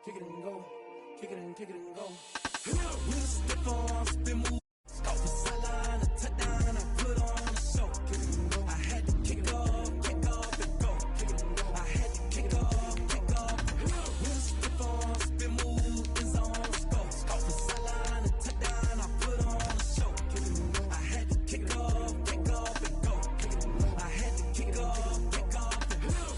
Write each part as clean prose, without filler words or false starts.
kick it and go, kick it and go. With a stiff arm, spin move, off the sideline, a touchdown, I put on a show. Kick it and go. I had to kick off and go. Kick it and go. I had to kick off and go. With a stiff arm, spin move, is on, let's go. Off the sideline, a touchdown, I put on a show. Kick it and go. I had to kick off and go. Kick it and go. I had to kick off and go.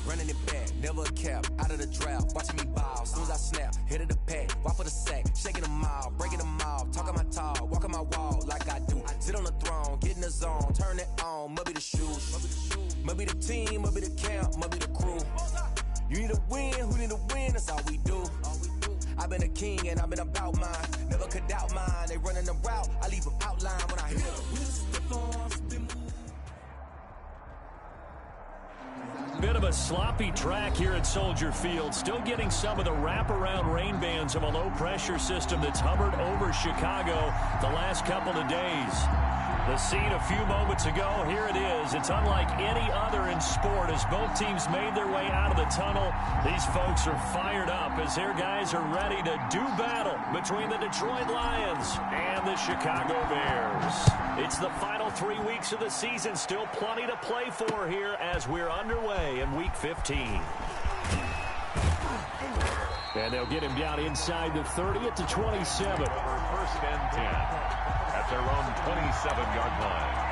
Running it back, never a cap, out of the drought, watching me ball, soon as I snap, hit of the pack, walk for the sack, shaking them all, breaking them all, talking my talk, walking my wall like I do, sit on the throne, get in the zone, turn it on, must be the shoes, must be the team, must be the camp, must be the crew, you need to win, who need to win, that's all we do, I've been a king and I've been about mine, never could doubt mine, they running the route, I leave them outline when I hit them. Bit of a sloppy track here at Soldier Field. Still getting some of the wraparound rain bands of a low-pressure system that's hovered over Chicago the last couple of days. The scene a few moments ago, here it is. It's unlike any other in sport as both teams made their way out of the tunnel. These folks are fired up as their guys are ready to do battle between the Detroit Lions and the Chicago Bears. It's the final 3 weeks of the season. Still plenty to play for here as we're underway in Week 15. And they'll get him down inside the 30 at the 27. First and 10. At their own 27-yard line.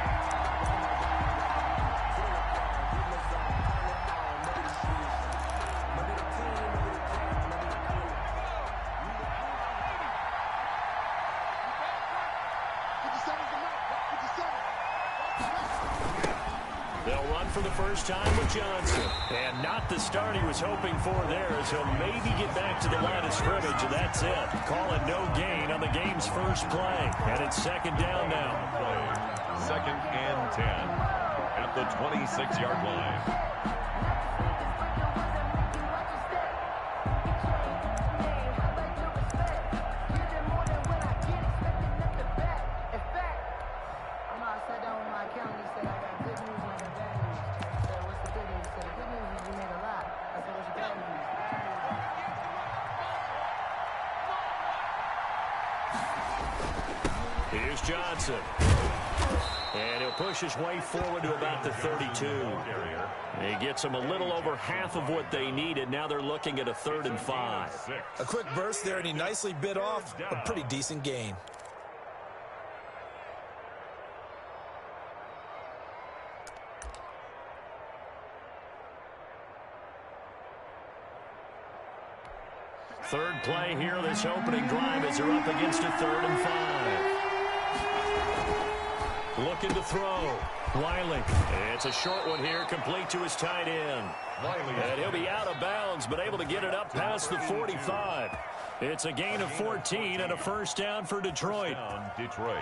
They'll run for the first time with Johnson. And not the start he was hoping for there as he'll maybe get back to the line of scrimmage, and that's it. Calling no gain on the game's first play. And it's second down now. Second and 10 at the 26-yard line. Here's Johnson. And he'll push his way forward to about the 32. He gets them a little over half of what they needed. Now they're looking at a 3rd and 5. A quick burst there, and he nicely bit off a pretty decent gain. Third play here, this opening drive as they're up against a 3rd and 5. Looking to throw. Wiley. It's a short one here, complete to his tight end. And he'll be out of bounds, but able to get it up past the 45. It's a gain of 14 and a first down for Detroit. Detroit.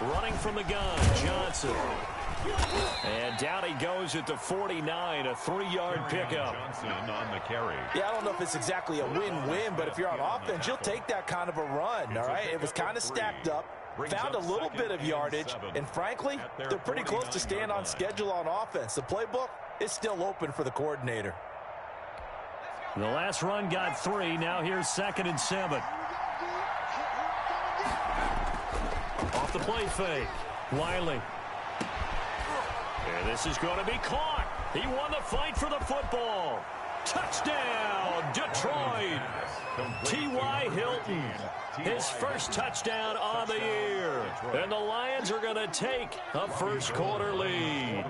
Running from the gun, Johnson. And down he goes at the 49, a 3-yard pickup. Johnson on the carry. Yeah, I don't know if it's exactly a win-win, but if you're on offense, you'll take that kind of a run, all right? It was kind of stacked up, found a little bit of yardage, and frankly, they're pretty close to staying on schedule on offense. The playbook is still open for the coordinator. The last run got 3. Now here's 2nd and 7. Off the play fake. Wiley. And this is going to be caught. He won the fight for the football. Touchdown, Detroit. T.Y. Hilton, his first touchdown on the year. And the Lions are going to take a first-quarter lead.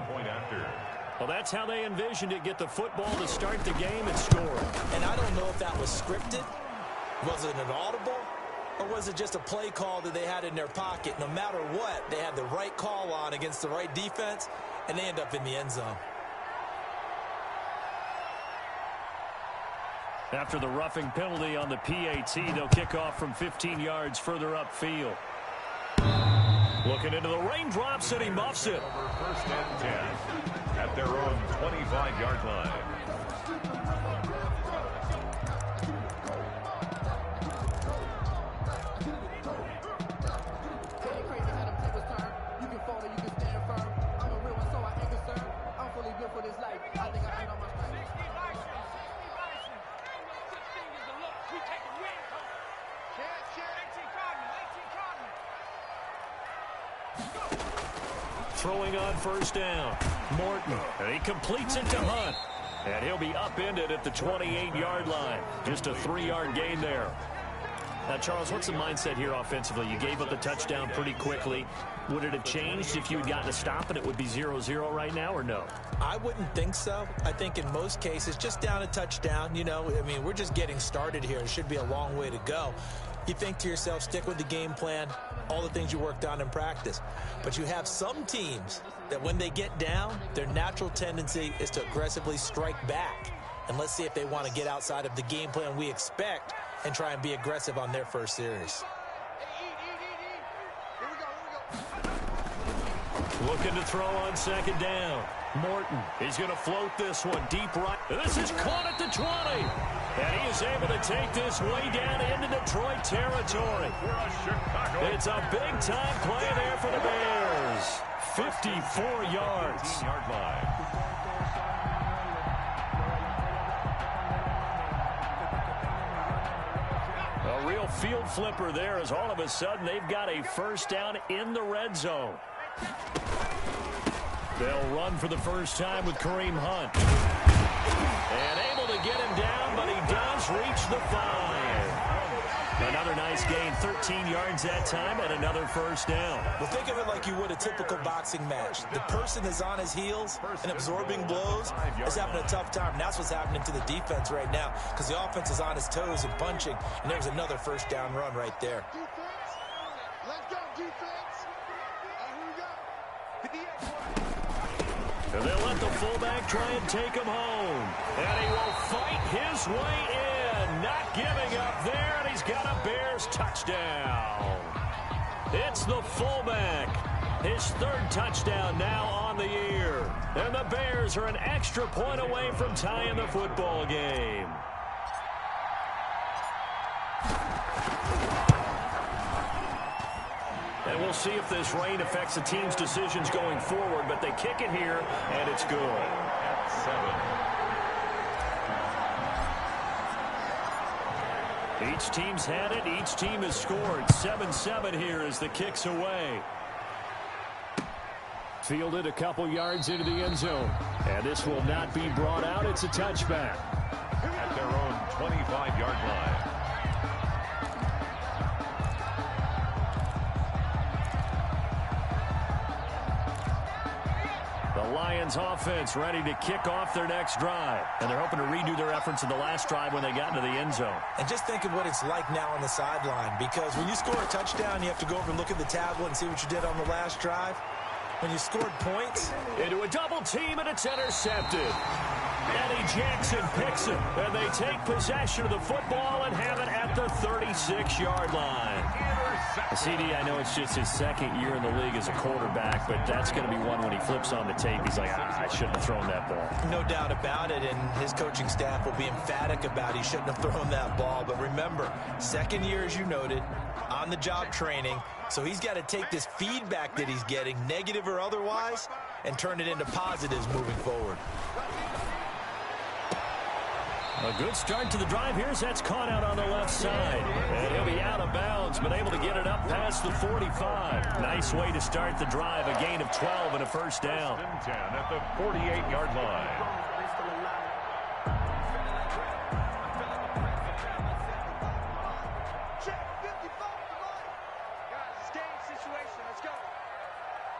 Well, that's how they envisioned it, get the football to start the game and score. And I don't know if that was scripted. Was it an audible? Or was it just a play call that they had in their pocket? No matter what, they had the right call on against the right defense, and they end up in the end zone. After the roughing penalty on the PAT, they'll kick off from 15 yards further upfield. Looking into the raindrops, and he muffs it. First and 10 at their own 25-yard line. Throwing on first down. Morton. And he completes it to Hunt. And he'll be upended at the 28-yard line. Just a 3-yard gain there. Now, Charles, what's the mindset here offensively? You gave up the touchdown pretty quickly. Would it have changed if you had gotten a stop and it would be 0-0 right now, or no? I wouldn't think so. I think in most cases, just down a touchdown, we're just getting started here. It should be a long way to go. You think to yourself, stick with the game plan, all the things you worked on in practice. But you have some teams that when they get down, their natural tendency is to aggressively strike back. And let's see if they want to get outside of the game plan we expect and try and be aggressive on their first series. Looking to throw on second down. Morton, he's going to float this one deep right. This is caught at the 20. And he is able to take this way down into Detroit territory. It's a big-time play there for the Bears. 54 yards. A real field flipper there as all of a sudden they've got a first down in the red zone. They'll run for the first time with Kareem Hunt. And able to get him down, but he does reach the 5. Another nice gain, 13 yards that time, and another first down. Well, think of it like you would a typical boxing match. The person is on his heels and absorbing blows is having a tough time. And that's what's happening to the defense right now because the offense is on his toes and punching, and there's another first down run right there. Let's go, defense. Here we go. And they'll let the fullback try and take him home. And he will fight his way in. Not giving up there, and he's got a Bears touchdown. It's the fullback. His third touchdown now on the year. And the Bears are an extra point away from tying the football game. And we'll see if this rain affects the team's decisions going forward, but they kick it here, and it's good. 7. Each team's had it. Each team has scored. 7-7 here as the kick's away. Fielded a couple yards into the end zone. And this will not be brought out. It's a touchback. At their own 25-yard line. Lions offense ready to kick off their next drive. And they're hoping to redo their efforts in the last drive when they got into the end zone. And just think of what it's like now on the sideline, because when you score a touchdown, you have to go over and look at the tablet and see what you did on the last drive. When you scored points. Into a double team, and it's intercepted. Eddie Jackson picks it, and they take possession of the football and have it at the 36-yard line. CD, I know it's just his second year in the league as a quarterback, but that's going to be one when he flips on the tape. He's like, I shouldn't have thrown that ball. No doubt about it, and his coaching staff will be emphatic about he shouldn't have thrown that ball. But remember, second year, as you noted, on-the-job training, so he's got to take this feedback that he's getting, negative or otherwise, and turn it into positives moving forward. A good start to the drive here as that's caught out on the left side. And he'll be out of bounds, but able to get it up past the 45. Nice way to start the drive. A gain of 12 and a first down. 10 at the 48-yard line. Check 55 to Mike. Guys, it's game situation. Let's go.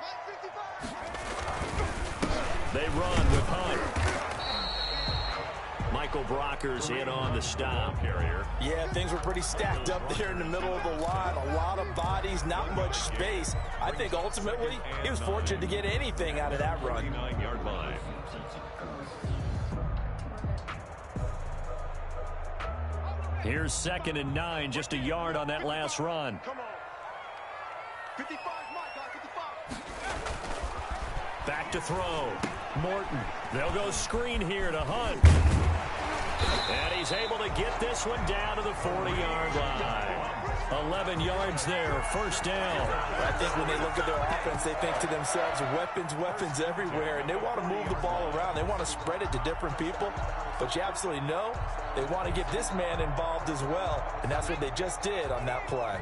Mike 55. They run with Hunt. Michael Brocker's in on the stop. Yeah, things were pretty stacked up there in the middle of the line. A lot of bodies, not much space. I think ultimately he was fortunate to get anything out of that run. 49-yard line. Here's 2nd and 9, just a yard on that last run. 55 is my guy, 55. Back to throw. Morton. They'll go screen here to Hunt. And he's able to get this one down to the 40-yard line. 11 yards there, first down. I think when they look at their offense, they think to themselves, weapons everywhere, and they want to move the ball around. They want to spread it to different people, but you absolutely know they want to get this man involved as well, and that's what they just did on that play.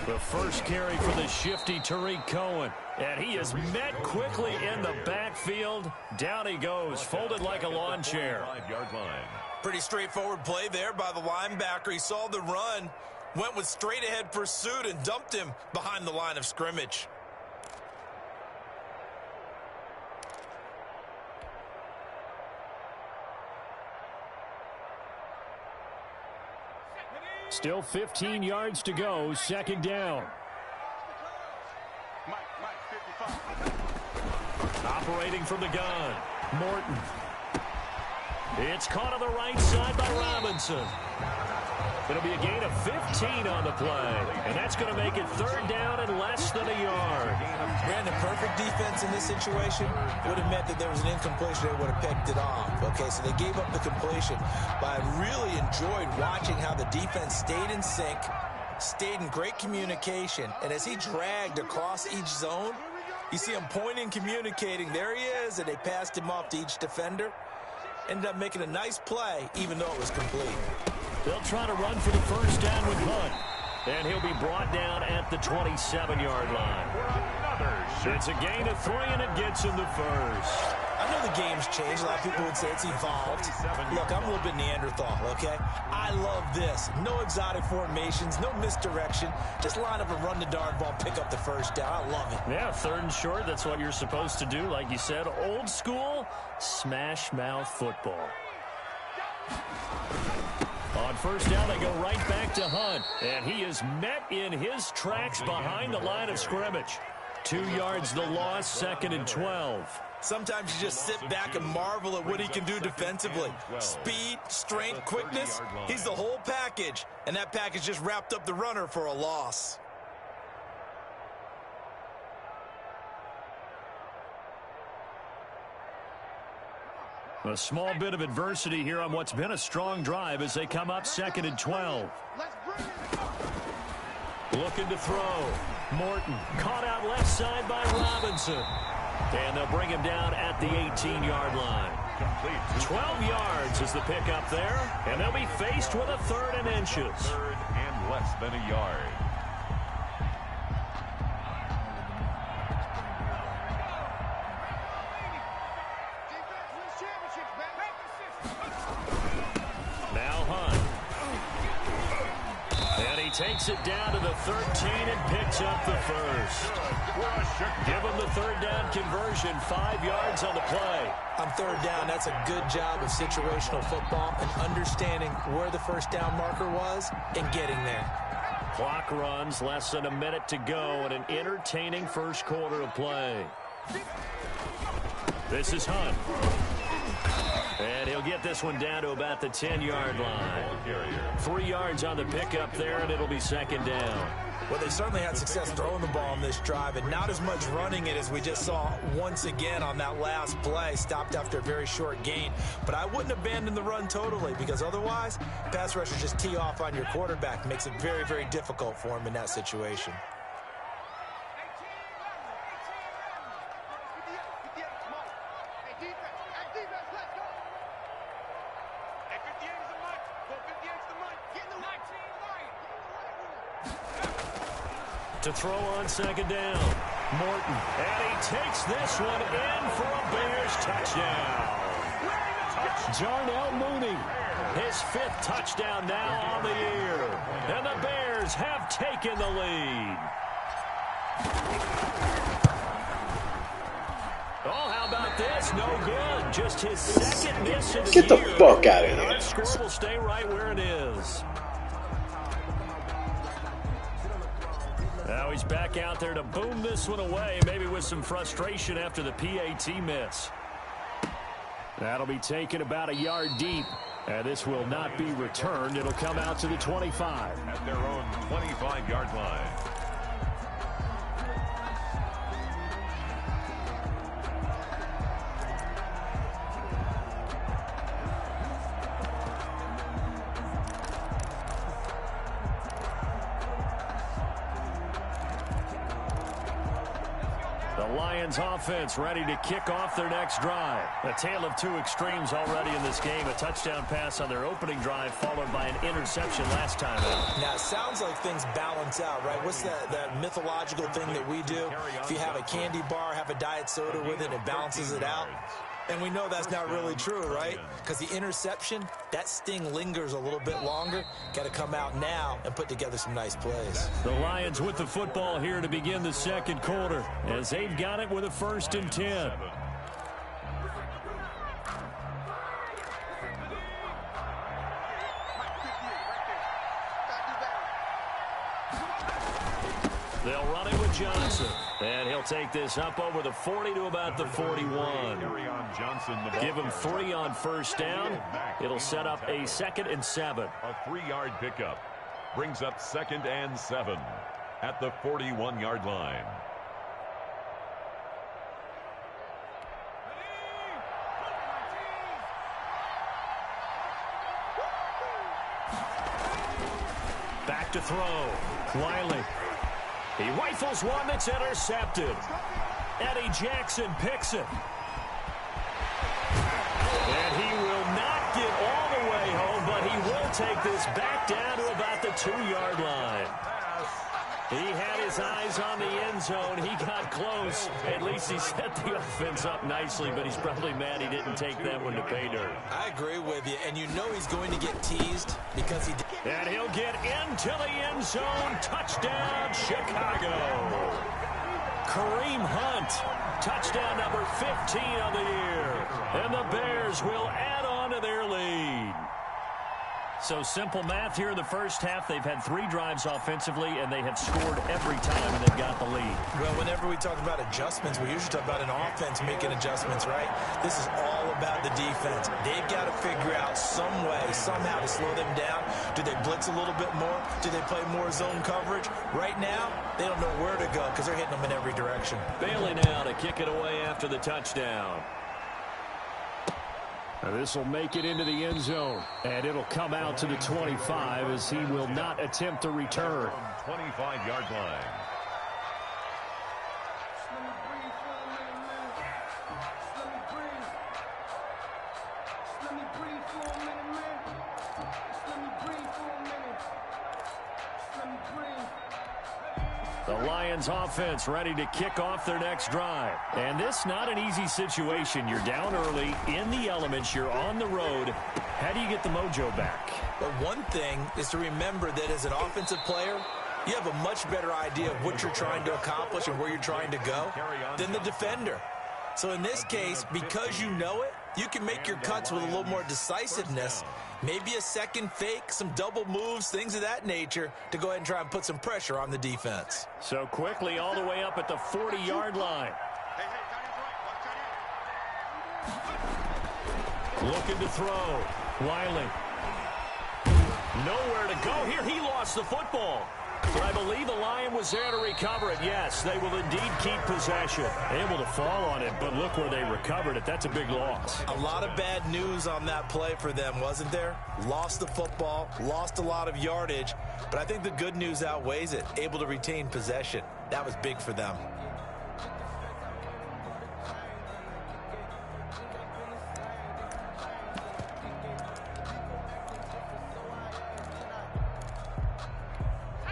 The first carry for the shifty Tariq Cohen. And he is met quickly in the backfield. Down he goes, folded like a lawn chair. 5-yard line. Pretty straightforward play there by the linebacker. He saw the run, went with straight-ahead pursuit, and dumped him behind the line of scrimmage. Still 15 yards to go, second down. Mike, 55. Operating from the gun, Morton. It's caught on the right side by Robinson. It'll be a gain of 15 on the play, and that's going to make it third down and less than a yard. Brandon, perfect defense in this situation would have meant that there was an incompletion. They would have picked it off. Okay, so they gave up the completion. But I really enjoyed watching how the defense stayed in sync, stayed in great communication, and as he dragged across each zone, you see him pointing, communicating. There he is, and they passed him off to each defender. Ended up making a nice play, even though it was complete. They'll try to run for the first down with Hunt. And he'll be brought down at the 27-yard line. It's a gain of 3, and it gets him the first. I know the game's changed. A lot of people would say it's evolved. Look, I'm a little bit Neanderthal, okay? I love this. No exotic formations, no misdirection. Just line up and run the darn ball, pick up the first down. I love it. Yeah, third and short, that's what you're supposed to do. Like you said, old school, smash mouth football. On first down, they go right back to Hunt. And he is met in his tracks behind the line of scrimmage. 2 yards the loss, second and 12. Sometimes you just sit back and marvel at what he can do defensively. Speed, strength, quickness, he's the whole package. And that package just wrapped up the runner for a loss. A small bit of adversity here on what's been a strong drive as they come up second and 12. Looking to throw. Morton caught out left side by Robinson. And they'll bring him down at the 18-yard line. 12 yards is the pickup there. And they'll be faced with a third and inches. Third and less than a yard. Takes it down to the 13 and picks up the first. Give him the third down conversion, 5 yards on the play. On third down, that's a good job of situational football and understanding where the first down marker was and getting there. Clock runs, less than a minute to go, and an entertaining first quarter of play. This is Hunt. And he'll get this one down to about the 10-yard line. 3 yards on the pickup there, and it'll be second down. Well, they certainly had success throwing the ball on this drive, and not as much running it as we just saw once again on that last play. Stopped after a very short gain. But I wouldn't abandon the run totally, because otherwise, pass rushers just tee off on your quarterback. Makes it very, very difficult for him in that situation. To throw on second down, Morton, and he takes this one in for a Bears touchdown. Jarnell Mooney, his 5th touchdown now on the year, and the Bears have taken the lead. Oh, how about this? No good. Just his second miss of the year. Get the fuck out of and here. our score will stay right where it is. Now he's back out there to boom this one away, maybe with some frustration after the PAT miss. That'll be taken about a yard deep. And this will not be returned. It'll come out to the 25. At their own 25-yard line. Lions offense ready to kick off their next drive. A tale of two extremes already in this game. A touchdown pass on their opening drive followed by an interception last time out. Now, it sounds like things balance out, right? What's that mythological thing that we do? If you have a candy bar, have a diet soda with it, it balances it out. And we know that's not really true, right? Because the interception, that sting lingers a little bit longer. Got to come out now and put together some nice plays. The Lions with the football here to begin the second quarter as they've got it with a 1st and 10. They'll run it with Johnson. And he'll take this up over the 40 to about the 41. Give him 3 on first down. It'll set up a 2nd and 7. A 3-yard pickup brings up 2nd and 7 at the 41-yard line. Back to throw. Wiley. He rifles one that's intercepted. Eddie Jackson picks it. And he will not get all the way home, but he will take this back down to about the 2-yard line. He had his eyes on the end zone. He got close. At least he set the offense up nicely, but he's probably mad he didn't take that one to pay dirt. I agree with you, and you know he's going to get teased because he did. And he'll get into the end zone. Touchdown, Chicago. Kareem Hunt, touchdown number 15 of the year. And the Bears will add on to their lead. So simple math here in the first half. They've had 3 drives offensively, and they have scored every time, and they've got the lead. Well, whenever we talk about adjustments, we usually talk about an offense making adjustments, right? This is all about the defense. They've got to figure out some way, somehow to slow them down. Do they blitz a little bit more? Do they play more zone coverage? Right now, they don't know where to go because they're hitting them in every direction. Bailey now to kick it away after the touchdown. This will make it into the end zone, and it'll come out to the 25 as he will not attempt to return. 25-yard line. The Lions offense ready to kick off their next drive. And this not an easy situation. You're down early, in the elements, you're on the road. How do you get the mojo back? But one thing is to remember that as an offensive player, you have a much better idea of what you're trying to accomplish and where you're trying to go than the defender. So in this case, because you know it, you can make your cuts with a little more decisiveness. Maybe a second fake, some double moves, things of that nature to go ahead and try and put some pressure on the defense. So quickly all the way up at the 40-yard line. Looking to throw. Wiley. Nowhere to go here. He lost the football. But I believe the Lion was there to recover it. Yes, they will indeed keep possession. Able to fall on it, but look where they recovered it. That's a big loss. A lot of bad news on that play for them, wasn't there? Lost the football, lost a lot of yardage, but I think the good news outweighs it. Able to retain possession. That was big for them.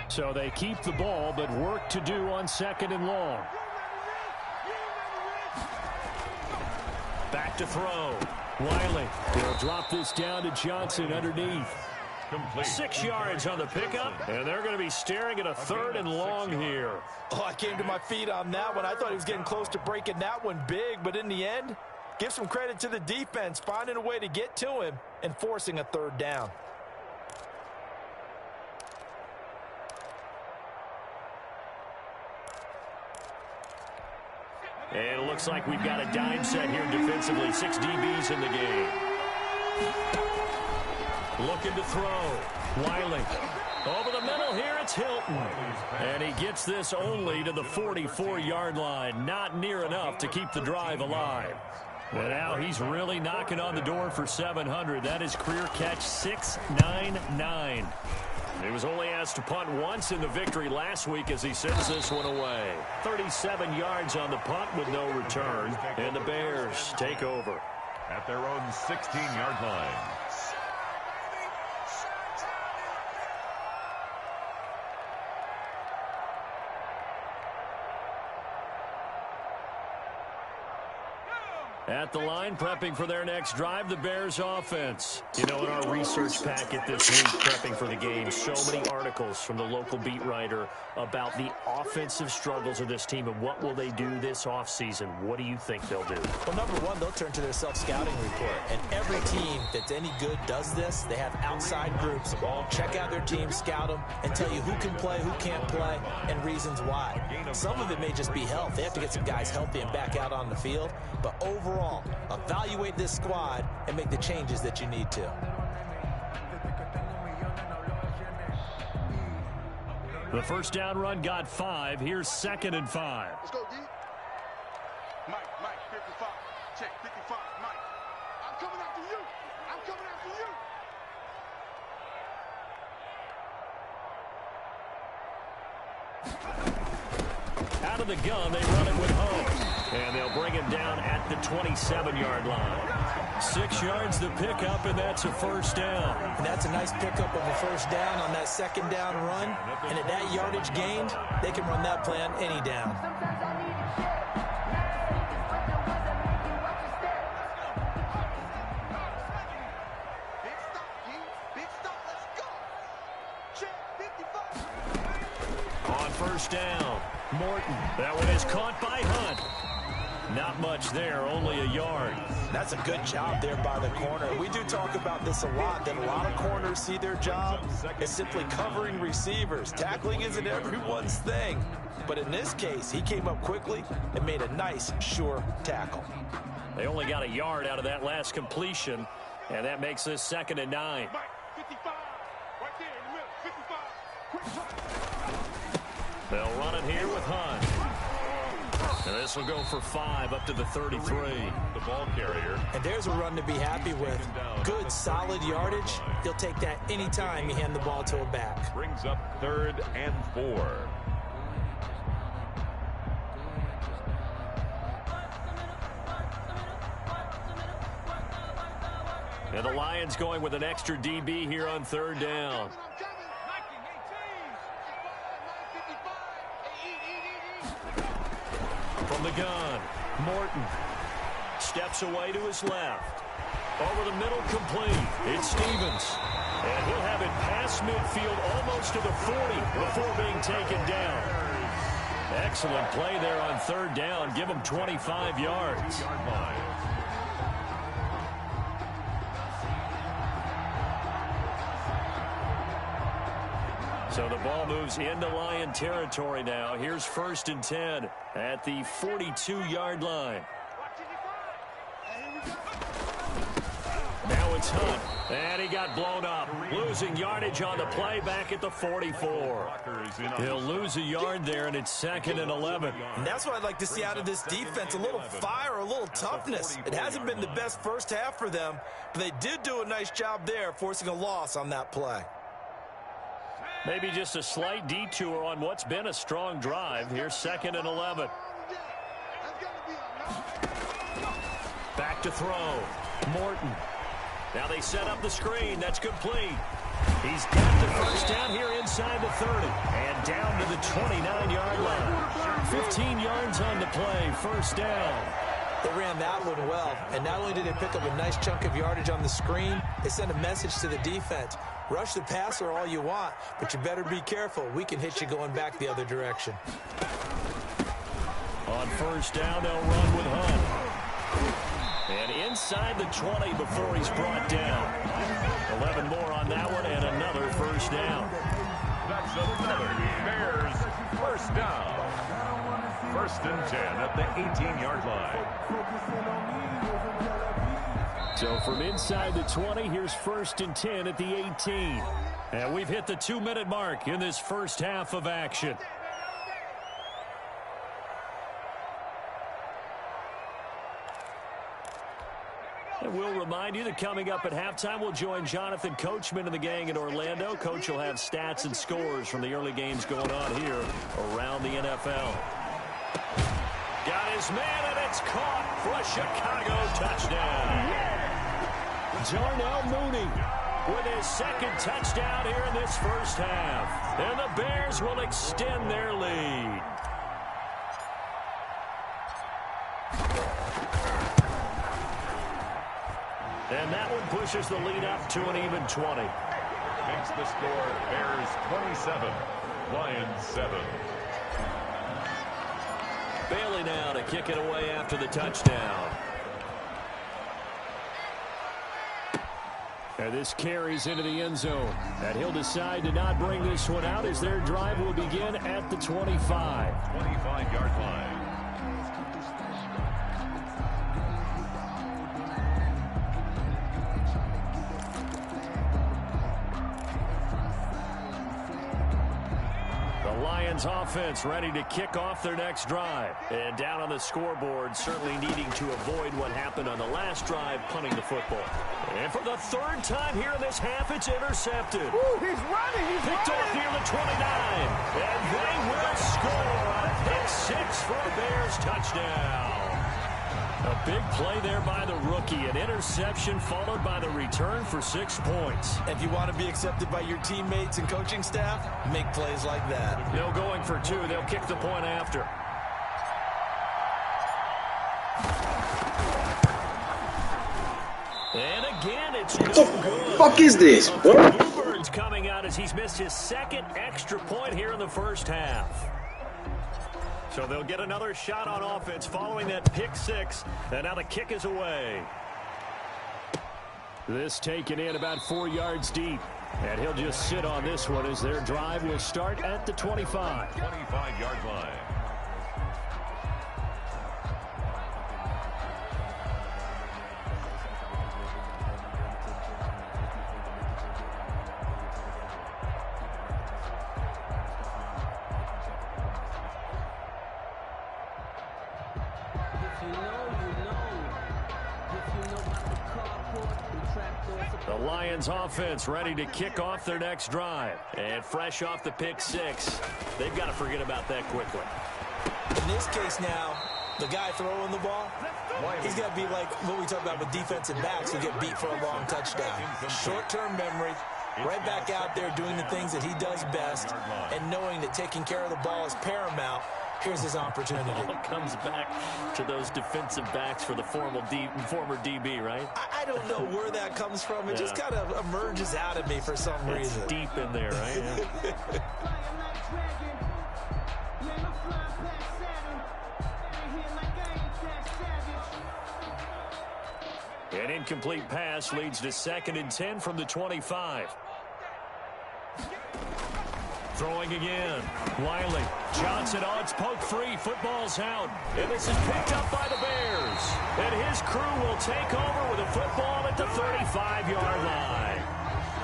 So they keep the ball, but work to do on 2nd and long. Back to throw. Wiley. They'll drop this down to Johnson underneath. Complete. 6 yards on the pickup, and they're going to be staring at a 3rd and long here. Oh, I came to my feet on that one. I thought he was getting close to breaking that one big, but in the end, give some credit to the defense, finding a way to get to him and forcing a 3rd down. And it looks like we've got a dime set here defensively. 6 DBs in the game. Looking to throw. Wiley. Over the middle here, it's Hilton. And he gets this only to the 44-yard line. Not near enough to keep the drive alive. And now he's really knocking on the door for 700. That is career catch 699. He was only asked to punt once in the victory last week as he sends this one away. 37 yards on the punt with no return. And the Bears take over. At their own 16-yard line. At the line, prepping for their next drive, the Bears offense. You know, in our research packet this week, prepping for the game, so many articles from the local beat writer about the offensive struggles of this team and what will they do this offseason. What do you think they'll do? Well, number one, they'll turn to their self-scouting report. And every team that's any good does this. They have outside groups. Check out their team, scout them, and tell you who can play, who can't play, and reasons why. Some of it may just be health. They have to get some guys healthy and back out on the field. But overall, evaluate this squad and make the changes that you need to. The first down run got 5. Here's 2nd and 5. Let's go, D. Mike, 55. Check, 55. Mike, I'm coming after you. I'm coming after you. Out of the gun, they run it with Hunt. And they'll bring him down at the 27-yard line. 6 yards the pickup, and that's a first down. And that's a nice pickup of a first down on that 2nd down run. And at that yardage gained, they can run that play on any down. Big stop, D. Big stop. Let's go. Check, 55. On first down, Morton. That one is caught by Hunt. Not much there, only a yard. That's a good job there by the corner. We do talk about this a lot, that a lot of corners see their job as simply covering receivers. Tackling isn't everyone's thing. But in this case, he came up quickly and made a nice, sure tackle. They only got a yard out of that last completion, and that makes this 2nd and 9. Mike, 55. Right there in the middle, 55. They'll run it here with Hunt. And this will go for 5 up to the 33. The ball carrier. And there's a run to be happy with. Good, solid yardage. He'll take that anytime you hand the ball to a back. Brings up 3rd and 4. And the Lions going with an extra DB here on 3rd down. From the gun, Morton steps away to his left. Over the middle, complete. It's Stevens. And he'll have it past midfield almost to the 40 before being taken down. Excellent play there on 3rd down. Give him 25 yards. So the ball moves into Lion territory now. Here's 1st and 10 at the 42-yard line. Now it's Hunt, and he got blown up. Losing yardage on the play back at the 44. He'll lose a yard there, and it's 2nd and 11. And that's what I'd like to see out of this defense, a little fire, a little toughness. It hasn't been the best first half for them, but they did do a nice job there, forcing a loss on that play. Maybe just a slight detour on what's been a strong drive. Here's 2nd and 11. Back to throw. Morton. Now they set up the screen. That's complete. He's got the first down here inside the 30. And down to the 29-yard line. 15 yards on the play. First down. They ran that one well. And not only did they pick up a nice chunk of yardage on the screen, they sent a message to the defense. Rush the passer all you want, but you better be careful. We can hit you going back the other direction. On first down, they'll run with Hunt. And inside the 20 before he's brought down. 11 more on that one and another first down. That's another Bears first down. First and 10 at the 18-yard line. So from inside the 20, here's first and 10 at the 18. And we've hit the 2-minute mark in this first half of action. And we'll remind you that coming up at halftime, we'll join Jonathan Coachman and the gang in Orlando. Coach will have stats and scores from the early games going on here around the NFL. Got his man, and it's caught for a Chicago touchdown. Darnell Mooney with his second touchdown here in this first half. And the Bears will extend their lead. And that one pushes the lead up to an even 20. Makes the score Bears 27, Lions 7. Bailey now to kick it away after the touchdown. And this carries into the end zone. And he'll decide to not bring this one out as their drive will begin at the 25. 25-yard line. Lions offense ready to kick off their next drive. And down on the scoreboard, certainly needing to avoid what happened on the last drive, punting the football. And for the third time here in this half, it's intercepted. Ooh, he's running. He's picked off near the 29. And they will score on a pick six for a Bears touchdown. A big play there by the rookie. An interception followed by the return for 6 points. If you want to be accepted by your teammates and coaching staff, make plays like that. No going for two. They'll kick the point after. And again, it's no good. What the fuck is this? What? Bluebird's coming out as he's missed his second extra point here in the first half. So they'll get another shot on offense following that pick six. And now the kick is away. This taken in about 4 yards deep. And he'll just sit on this one as their drive will start at the 25. 25-yard line. The Lions offense ready to kick off their next drive. And fresh off the pick six, they've got to forget about that quickly. In this case now, the guy throwing the ball, he's got to be like what we talk about with defensive backs who get beat for a long touchdown. Short-term memory, right back out there doing the things that he does best, and knowing that taking care of the ball is paramount. Here's his opportunity. It comes back to those defensive backs for the former DB, right? I don't know where that comes from. It just kind of emerges out of me for some reason. It's deep in there, right? Yeah. An incomplete pass leads to 2nd and 10 from the 25. Throwing again. Wiley. Johnson, oh, it's poke free. Football's out. And this is picked up by the Bears. And his crew will take over with a football at the 35-yard line.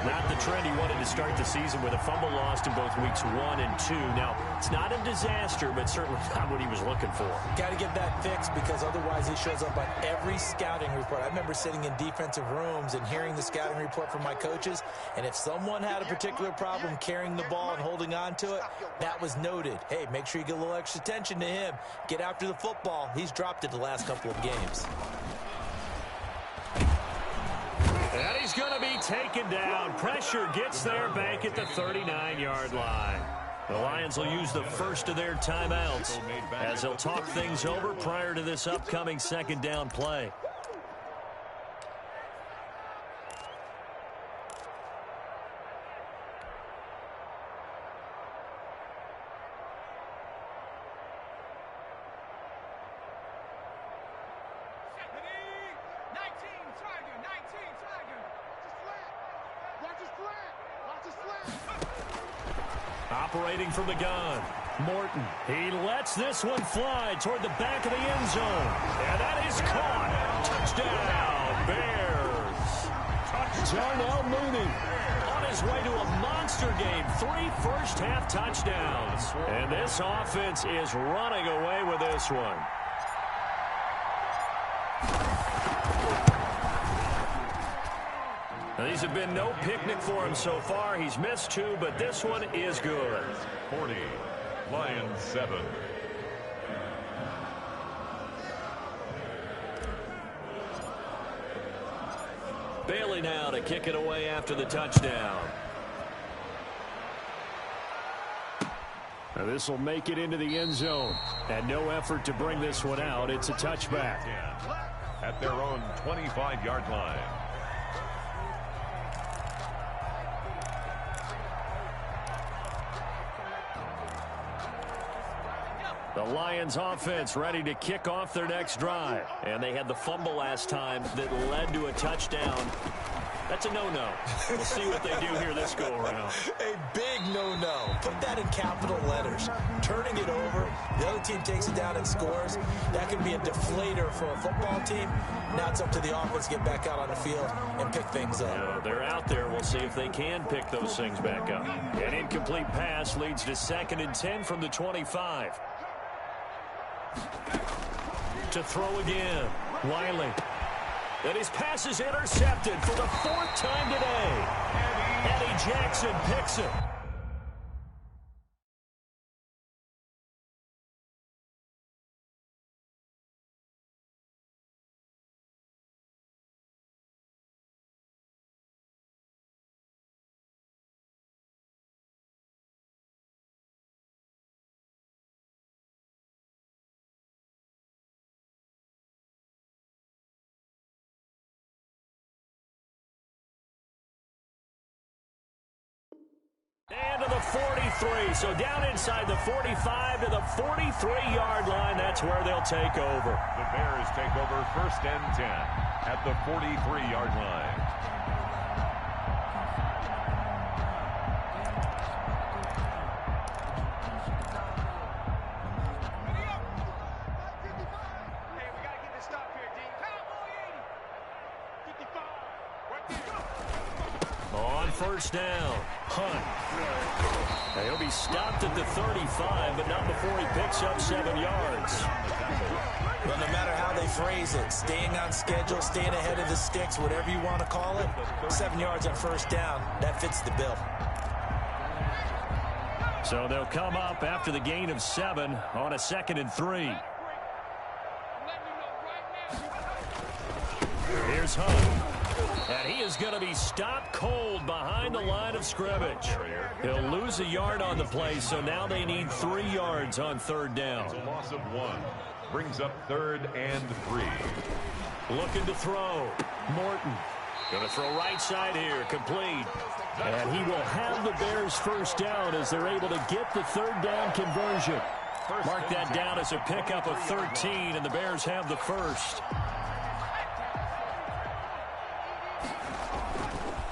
Not the trend he wanted to start the season with a fumble lost in both weeks 1 and 2. Now, it's not a disaster, but certainly not what he was looking for. Got to get that fixed because otherwise he shows up on every scouting report. I remember sitting in defensive rooms and hearing the scouting report from my coaches, and if someone had a particular problem carrying the ball and holding on to it, that was noted. Hey, make sure you get a little extra attention to him. Get after the football. He's dropped it the last couple of games. And he's going to be taken down. Pressure gets there back at the 39-yard line. The Lions will use the first of their timeouts as they'll talk things over prior to this upcoming 2nd down play. Operating from the gun. Morton, he lets this one fly toward the back of the end zone. And that is caught. Touchdown, Bears. Darnell Mooney on his way to a monster game. 3 first-half touchdowns. And this offense is running away with this one. Now, these have been no picnic for him so far. He's missed 2, but this one is good. 40, Lions 7. Bailey now to kick it away after the touchdown. Now this will make it into the end zone. And no effort to bring this one out. It's a touchback. At their own 25-yard line. The Lions offense ready to kick off their next drive. And they had the fumble last time that led to a touchdown. That's a no-no. We'll see what they do here this go-around. A big no-no. Put that in capital letters. Turning it over, the other team takes it down and scores. That can be a deflator for a football team. Now it's up to the offense to get back out on the field and pick things up. Yeah, they're out there. We'll see if they can pick those things back up. An incomplete pass leads to 2nd and 10 from the 25. To throw again. Wiley. And his pass is intercepted for the 4th time today. Eddie Jackson picks it. And to the 43. So down inside the 45 to the 43-yard line. That's where they'll take over. The Bears take over 1st and 10 at the 43-yard line. On 1st down, Hunt. Now he'll be stopped at the 35, but not before he picks up 7 yards. Well, no matter how they phrase it, staying on schedule, staying ahead of the sticks, whatever you want to call it, 7 yards on 1st down, that fits the bill. So they'll come up after the gain of 7 on a 2nd and 3. Here's Hunt. And he is going to be stopped cold behind the line of scrimmage. He'll lose a yard on the play, so now they need 3 yards on 3rd down. It's a loss of 1. Brings up 3rd and 3. Looking to throw. Morton. Going to throw right side here. Complete. And he will have the Bears 1st down as they're able to get the 3rd down conversion. Mark that down as a pickup of 13, and the Bears have the 1st.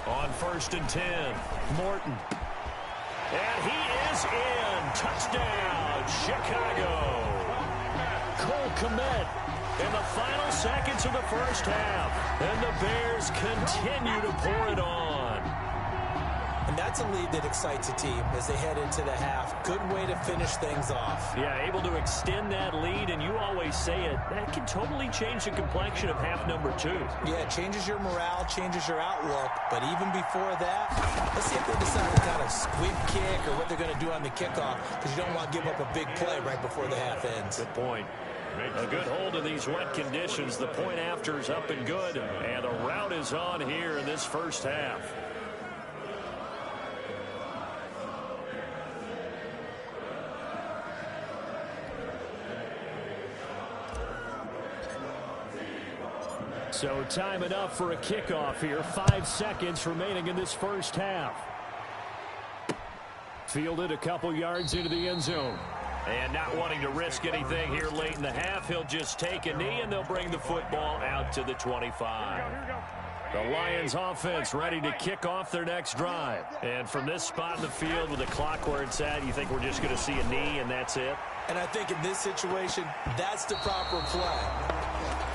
On 1st and 10, Morton. And he is in. Touchdown, Chicago. Cole Kmet in the final seconds of the 1st half. And the Bears continue to pour it on. And that's a lead that excites a team as they head into the half. Good way to finish things off. Yeah, able to extend that lead, and you always say it, that can totally change the complexion of half number 2. Yeah, it changes your morale, changes your outlook. But even before that, let's see if they decide to kind of squib kick or what they're going to do on the kickoff, because you don't want to give up a big play right before the half ends. Good point. A good hold of these wet conditions. The point after is up and good, and the route is on here in this 1st half. So time enough for a kickoff here. 5 seconds remaining in this 1st half. Fielded a couple yards into the end zone. And not wanting to risk anything here late in the half, he'll just take a knee, and they'll bring the football out to the 25. The Lions offense ready to kick off their next drive. And from this spot in the field with the clock where it's at, you think we're just going to see a knee and that's it? And I think in this situation, that's the proper play.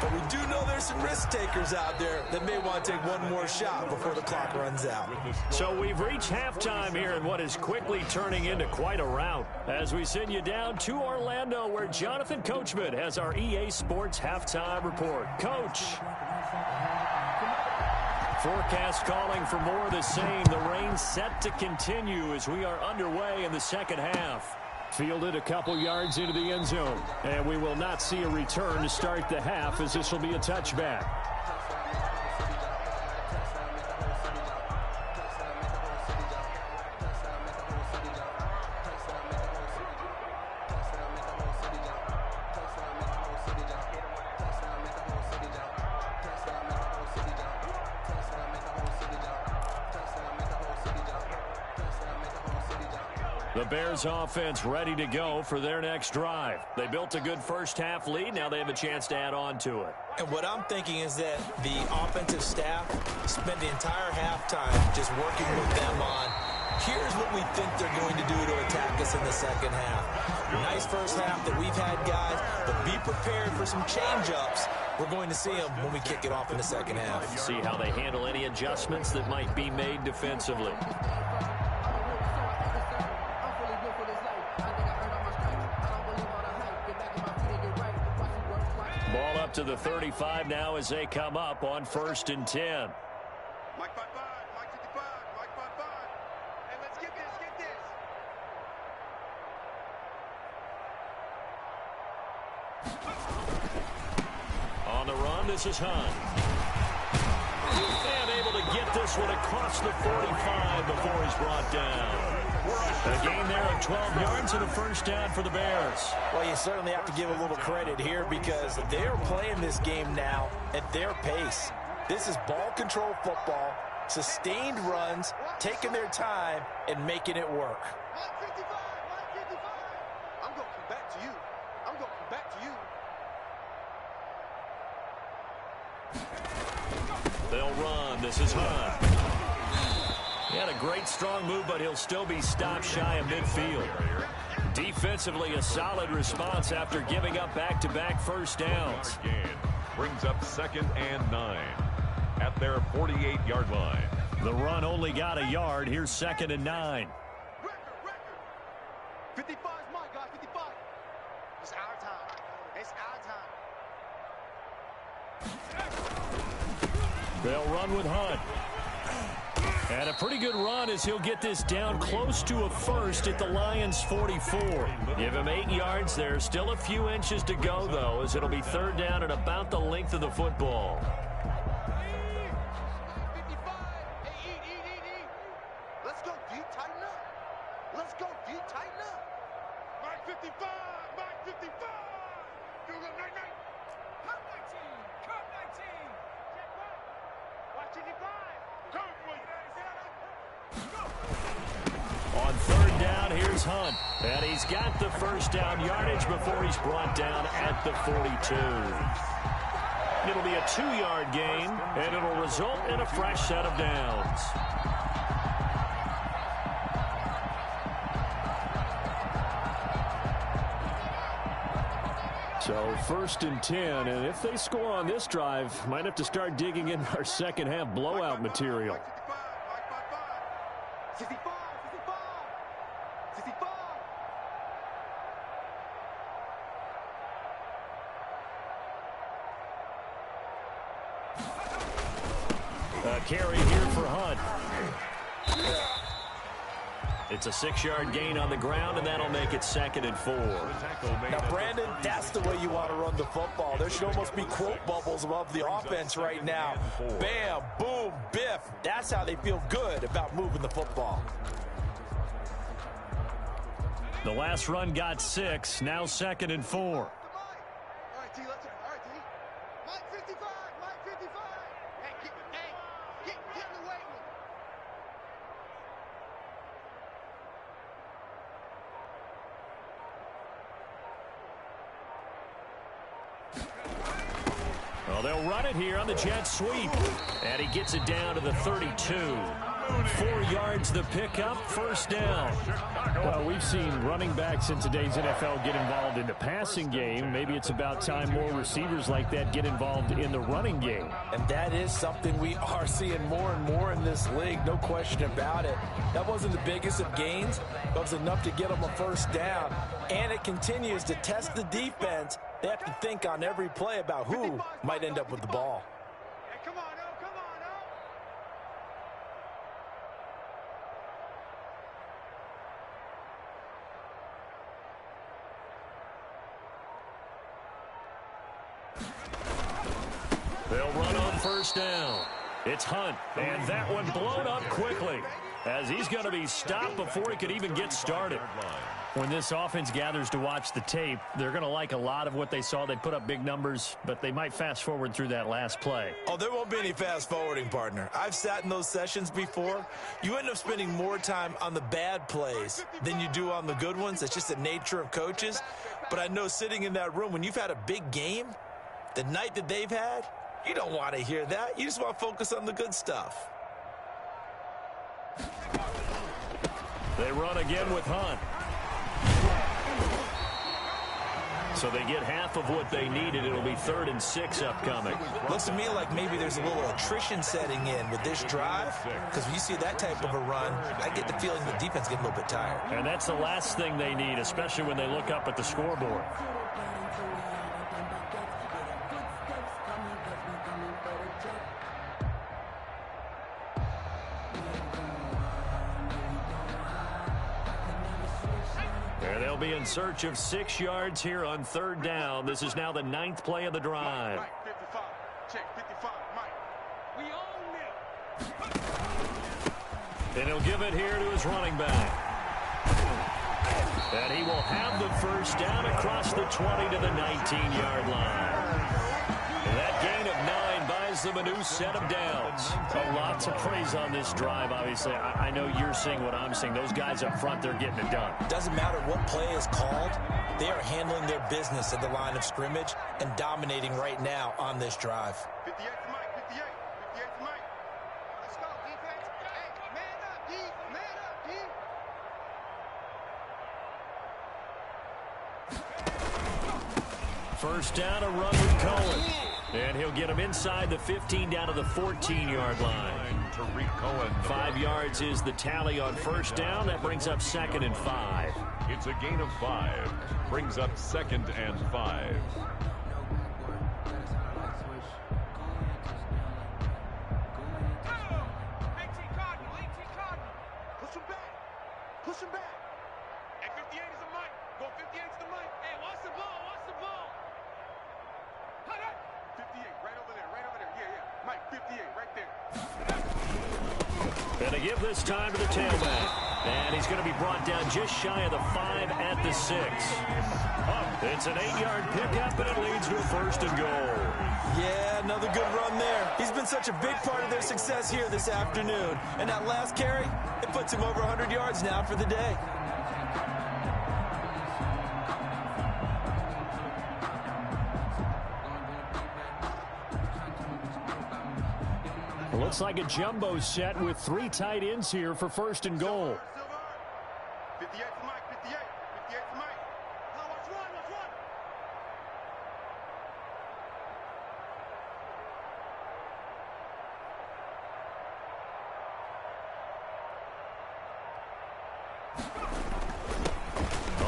But we do know there's some risk takers out there that may want to take one more shot before the clock runs out. So we've reached halftime here in what is quickly turning into quite a rout. As we send you down to Orlando, where Jonathan Coachman has our EA Sports halftime report. Coach. Forecast calling for more of the same. The rain set to continue as we are underway in the second half. Fielded a couple yards into the end zone. And we will not see a return to start the half, as this will be a touchback. The Bears offense ready to go for their next drive. They built a good first half lead. Now they have a chance to add on to it. And what I'm thinking is that the offensive staff spent the entire halftime just working with them on, here's what we think they're going to do to attack us in the second half. Nice first half that we've had, guys, but be prepared for some change-ups. We're going to see them when we kick it off in the second half. See how they handle any adjustments that might be made defensively. Ball up to the 35 now as they come up on 1st and 10. Mike 5-5, Mike 55, Mike 5-5. Hey, let's get this, On the run, this is Hunt. And able to get this one across the 45 before he's brought down. A gain there of 12 yards and a first down for the Bears. Well, you certainly have to give a little credit here because they're playing this game now at their pace. This is ball control football, sustained runs, taking their time, and making it work. Mike 55, Mike 55. I'm going to come back to you. I'm going to come back to you. They'll run. This is Hunt. He had a great strong move, but he'll still be stopped shy of midfield. Defensively, a solid response after giving up back-to-back first downs. Brings up 2nd and 9 at their 48-yard line. The run only got a yard. Here's 2nd and 9. Record. 55 is mine, guys. 55. It's our time. It's our time. They'll run with Hunt. And a pretty good run as he'll get this down close to a first at the Lions' 44. Give him 8 yards there. Still a few inches to go, though, as it'll be 3rd down at about the length of the football. 55. Hey, eat. Let's go deep, tighten up. Let's go deep, tighten up. Mike 55. Mike 55. You go night. Come 19. Come 19. Check one. Watch 55. Come with it. On 3rd down, here's Hunt. And he's got the first down yardage before he's brought down at the 42. It'll be a 2-yard gain, and it'll result in a fresh set of downs. So 1st and 10, and if they score on this drive, might have to start digging in our second half blowout material. 65. A carry here for Hunt. It's a 6-yard gain on the ground, and that'll make it 2nd and 4. Now, Brandon, that's the way you want to run the football. There should almost be quote bubbles above the offense right now. Bam, boom, biff. That's how they feel good about moving the football. The last run got 6, now 2nd and 4. All right, T, let's go. All right, T. Mike 55. Mike 55. Hey, get in the way with me. Well, they'll run it here on the jet sweep. And he gets it down to the 32. 4 yards the pickup, first down. Well, we've seen running backs in today's NFL get involved in the passing game. Maybe it's about time more receivers like that get involved in the running game. And that is something we are seeing more and more in this league, no question about it. That wasn't the biggest of gains, but it was enough to get them a first down. And it continues to test the defense. They have to think on every play about who might end up with the ball. Hey, come on, oh, come on, They'll run on first down. It's Hunt, and that one blown up quickly as he's going to be stopped before he could even get started. When this offense gathers to watch the tape, they're going to like a lot of what they saw. They put up big numbers, but they might fast forward through that last play. Oh, there won't be any fast forwarding, partner. I've sat in those sessions before. You end up spending more time on the bad plays than you do on the good ones. It's just the nature of coaches. But I know sitting in that room, when you've had a big game, the night that they've had, you don't want to hear that. You just want to focus on the good stuff. They run again with Hunt. So they get half of what they needed. It'll be 3rd and 6 upcoming. Looks to me like maybe there's a little attrition setting in with this drive, because when you see that type of a run, I get the feeling the defense getting a little bit tired. And that's the last thing they need, especially when they look up at the scoreboard. They'll be in search of 6 yards here on 3rd down. This is now the 9th play of the drive. Mike, 55. Check 55, Mike. We own them. And he'll give it here to his running back. And he will have the first down across the 20 to the 19-yard line. And that gain of 9 buys them a new set of downs. Lots of praise on this drive, obviously. I know you're seeing what I'm seeing. Those guys up front, they're getting it done. Doesn't matter what play is called. They are handling their business at the line of scrimmage and dominating right now on this drive. 58 to Mike, 58. 58 to Mike. Let's go, defense. Hey, man up, D. Man up, D. First down, a run with Cohen. And he'll get him inside the 15 down to the 14-yard line. 5 yards is the tally on first down. That brings up 2nd and 5. It's a gain of 5. Brings up 2nd and 5. Push him back. Push him back. Hey, 58 is a Mike. Go 58 is the Mike. Hey, watch the ball. Watch the ball. 58, right over there. Right over there. Yeah, yeah. Mike, 58, right there. And they give this time to the tailback. And he's going to be brought down just shy of the 5 at the 6. It's an 8-yard pickup, and it leads to a 1st and goal. Yeah, another good run there. He's been such a big part of their success here this afternoon. And that last carry, it puts him over 100 yards now for the day. It looks like a jumbo set with 3 tight ends here for 1st and goal. 58 to Mike, 58. 58 to Mike. Now watch one, watch one.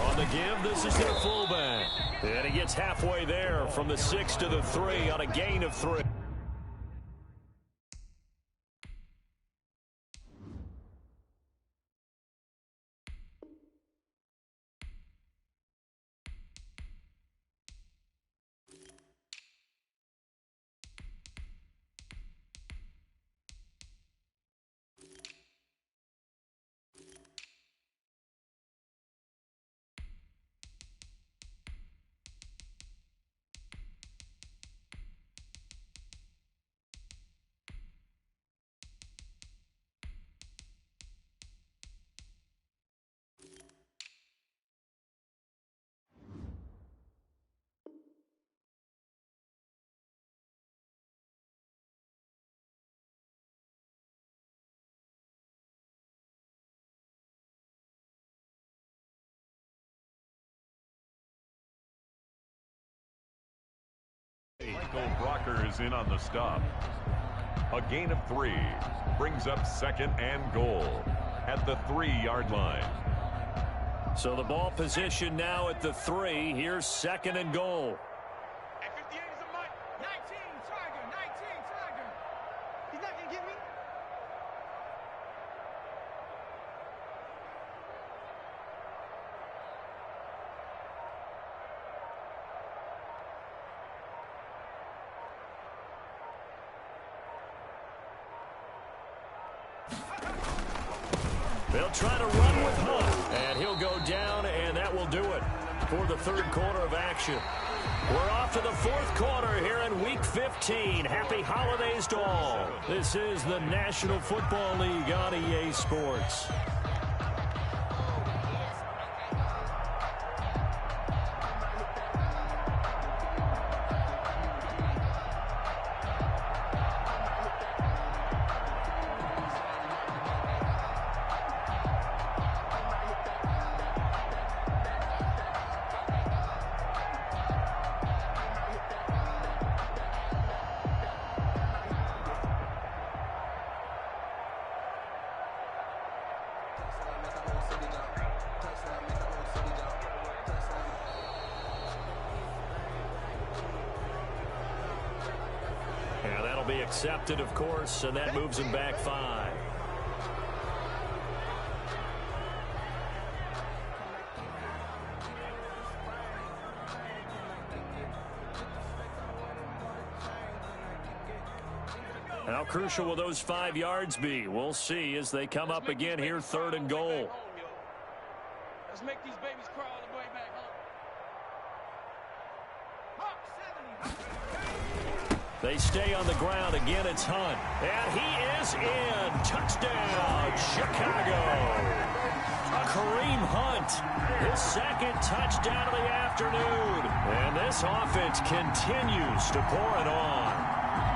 On the give, this is their fullback. And he gets halfway there from the 6 to the 3 on a gain of 3. Michael Brocker is in on the stop. A gain of 3 brings up 2nd and goal at the 3-yard line. So the ball position now at the 3. Here's 2nd and goal. At 58 is a Mike. 19, Tiger, 19, Tiger. He's not going to get me. They'll try to run with Hunt, and he'll go down, and that will do it for the 3rd quarter of action. We're off to the 4th quarter here in Week 15. Happy holidays to all. This is the National Football League on EA Sports. Yeah, that'll be accepted, of course, and that moves him back 5. How crucial will those 5 yards be? We'll see as they come up again here, 3rd and goal. Let's make these babies crawl all the way back home. They stay on the ground. Again, it's Hunt. And he is in. Touchdown, Chicago. Kareem Hunt, his 2nd touchdown of the afternoon. And this offense continues to pour it on.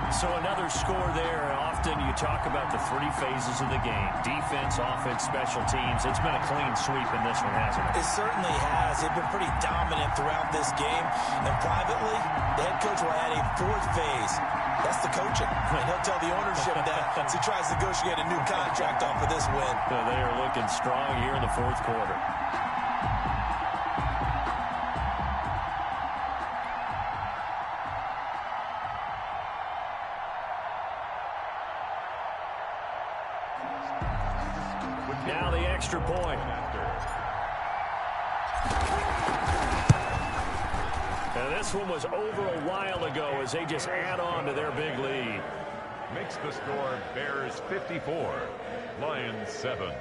So another score there. Often you talk about the 3 phases of the game. Defense, offense, special teams. It's been a clean sweep in this one, hasn't it? It certainly has. They've been pretty dominant throughout this game. And privately, the head coach will add a 4th phase. That's the coaching. And he'll tell the ownership that as he tries to negotiate a new contract off of this win. They are looking strong here in the 4th quarter. Now the extra point. And this one was over a while ago as they just add on to their big lead. Makes the score Bears 54, Lions 7.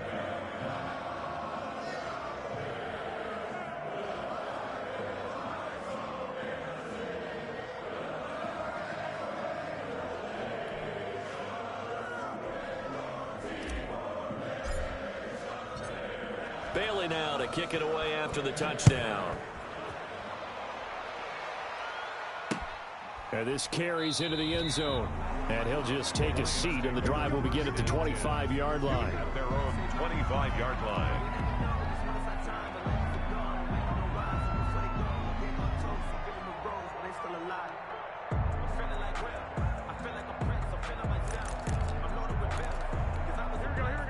Bailey now to kick it away after the touchdown. And this carries into the end zone. And he'll just take a seat, and the drive will begin at the 25-yard line. At their own 25-yard line.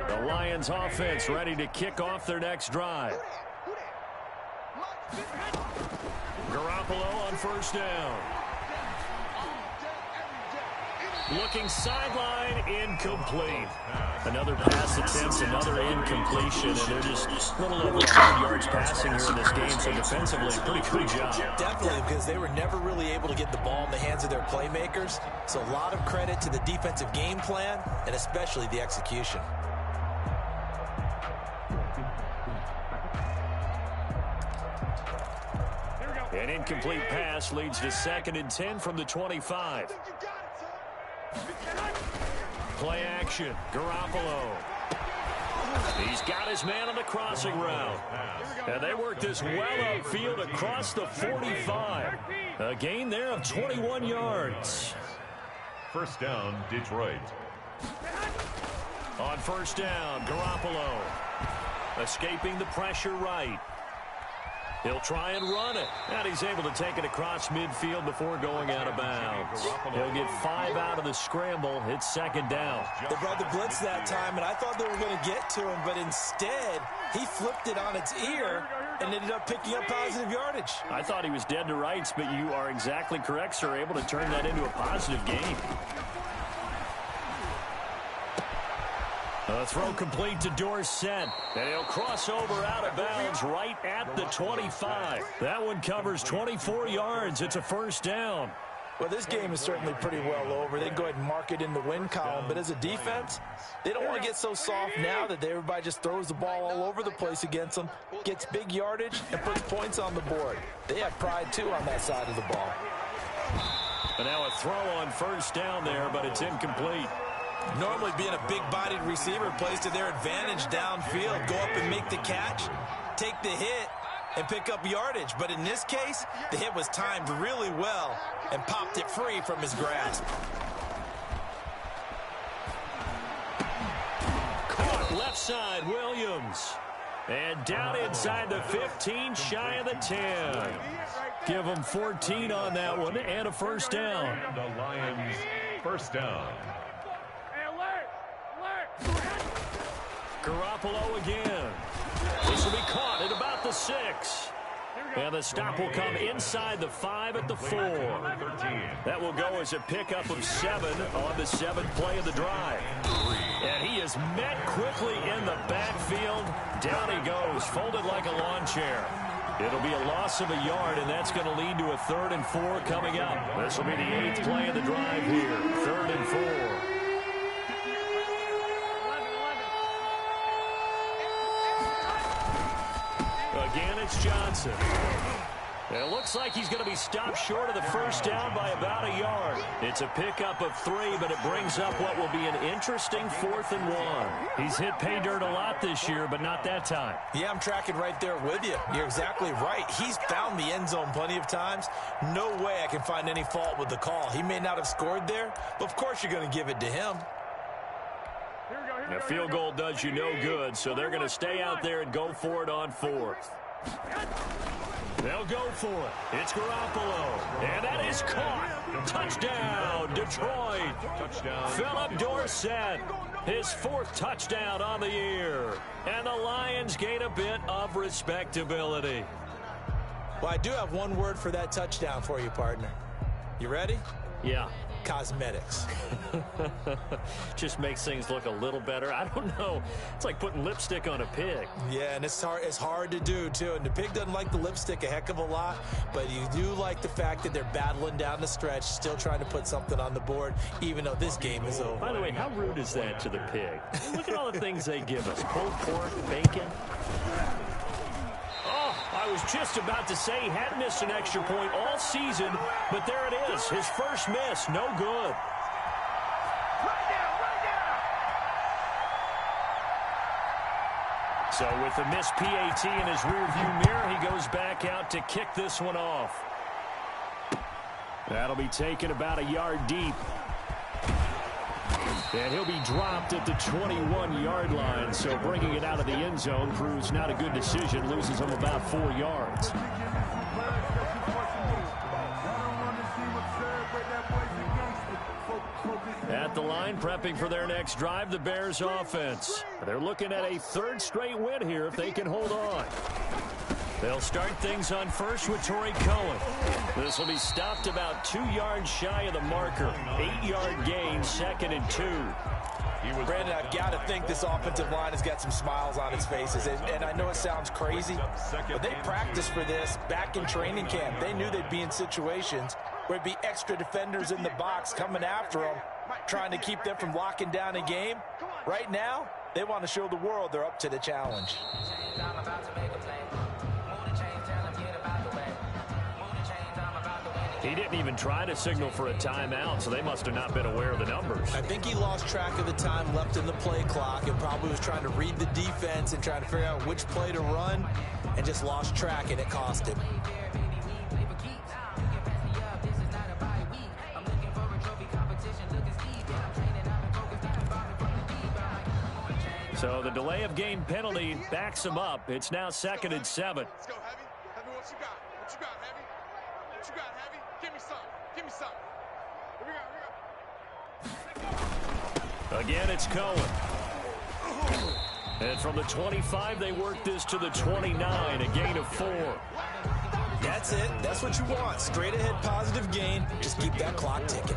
The Lions offense ready to kick off their next drive. Garoppolo on 1st down. Looking sideline, incomplete. Another pass attempt, another incompletion, and they're just a little over 100 yards passing here in this game, so defensively, pretty good job. Definitely, because they were never really able to get the ball in the hands of their playmakers, so a lot of credit to the defensive game plan, and especially the execution. An incomplete pass leads to 2nd and 10 from the 25. Play action. Garoppolo. He's got his man on the crossing route. And they work this well upfield across the 45. A gain there of 21 yards. 1st down, Detroit. On 1st down, Garoppolo. Escaping the pressure right. He'll try and run it. And he's able to take it across midfield before going out of bounds. He'll get 5 out of the scramble. It's second down. They brought the blitz that time, and I thought they were going to get to him, but instead he flipped it on its ear and ended up picking up positive yardage. I thought he was dead to rights, but you are exactly correct, sir. Able to turn that into a positive gain. A throw complete to Dorsett, and he'll cross over out of bounds right at the 25. That one covers 24 yards. It's a first down. Well, this game is certainly pretty well over. They can go ahead and mark it in the win column, but as a defense, they don't want to get so soft now that everybody just throws the ball all over the place against them, gets big yardage, and puts points on the board. They have pride, too, on that side of the ball. And now a throw on first down there, but it's incomplete. Normally being a big-bodied receiver plays to their advantage downfield. Go up and make the catch, take the hit, and pick up yardage. But in this case, the hit was timed really well and popped it free from his grasp. Caught left side, Williams. And down inside the 15, shy of the 10. Give them 14 on that one and a first down. The Lions first down. Garoppolo again. This will be caught at about the 6. And the stop will come inside the 5 at the 4. That will go as a pickup of 7 on the 7th play of the drive. And he is met quickly in the backfield. Down he goes, folded like a lawn chair. It'll be a loss of a yard, and that's going to lead to a 3rd and 4 coming up. This will be the 8th play of the drive here. 3rd and 4. Again, it's Johnson. It looks like he's going to be stopped short of the first down by about a yard. It's a pickup of 3, but it brings up what will be an interesting 4th and 1. He's hit pay dirt a lot this year, but not that time. Yeah, I'm tracking right there with you. You're exactly right. He's found the end zone plenty of times. No way I can find any fault with the call. He may not have scored there, but of course you're going to give it to him. A field goal does you no good, so they're going to stay out there and go for it on 4th. They'll go for it. It's Garoppolo. And that is caught. Touchdown, Detroit. Touchdown. Philip Dorsett. His 4th touchdown on the year. And the Lions gain a bit of respectability. Well, I do have one word for that touchdown for you, partner. You ready? Yeah. Cosmetics. Just makes things look a little better. I don't know. It's like putting lipstick on a pig. Yeah, and it's hard to do, too. And the pig doesn't like the lipstick a heck of a lot, but you do like the fact that they're battling down the stretch, still trying to put something on the board, even though this game is over. By the way, how rude is that to the pig? Look at all the things they give us. Pulled pork, bacon. I was just about to say he hadn't missed an extra point all season, but there it is. His first miss, no good. So with the missed PAT in his rearview mirror, he goes back out to kick this one off. That'll be taken about a yard deep. And he'll be dropped at the 21-yard line, so bringing it out of the end zone proves not a good decision, loses him about 4 yards. At the line, prepping for their next drive, the Bears offense. They're looking at a 3rd straight win here if they can hold on. They'll start things on first with Torrey Cohen. This will be stopped about 2 yards shy of the marker. 8-yard gain, 2nd and 2. Brandon, I've got to think this offensive line has got some smiles on its faces. And I know it sounds crazy, but they practiced for this back in training camp. They knew they'd be in situations where there'd be extra defenders in the box coming after them, trying to keep them from locking down a game. Right now, they want to show the world they're up to the challenge. He didn't even try to signal for a timeout, so they must have not been aware of the numbers. I think he lost track of the time left in the play clock and probably was trying to read the defense and trying to figure out which play to run and just lost track, and it cost him. So the delay of game penalty backs him up. It's now 2nd and 7. What you got? What you got, Heavy? What you got, Heavy? Give me some. Give me some. Here we go. Again, it's Cohen. And from the 25, they work this to the 29, a gain of 4. That's it. That's what you want. Straight ahead positive gain. Just keep that clock ticking.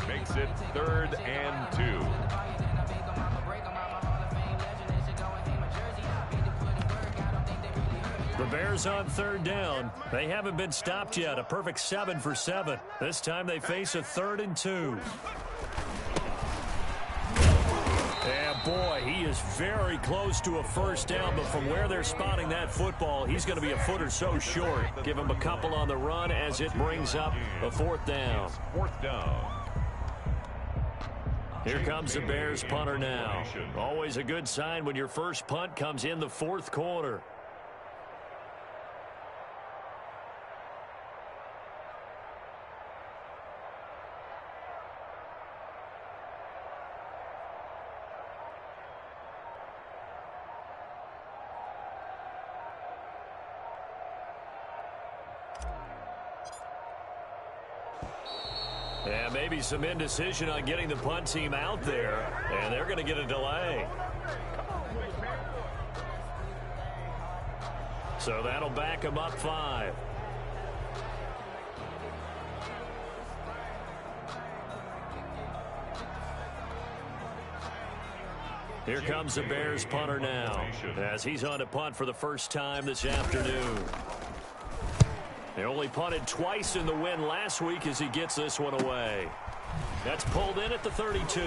Makes it 3rd and 2. The Bears on 3rd down. They haven't been stopped yet. A perfect 7 for 7. This time they face a 3rd and 2. And boy, he is very close to a first down, but from where they're spotting that football, he's going to be a foot or so short. Give him a couple on the run as it brings up a 4th down. 4th down. Here comes the Bears punter now. Always a good sign when your first punt comes in the 4th quarter. And maybe some indecision on getting the punt team out there, and they're going to get a delay. So that'll back them up 5. Here comes the Bears punter now, as he's on to punt for the first time this afternoon. They only punted twice in the win last week as he gets this one away. That's pulled in at the 32.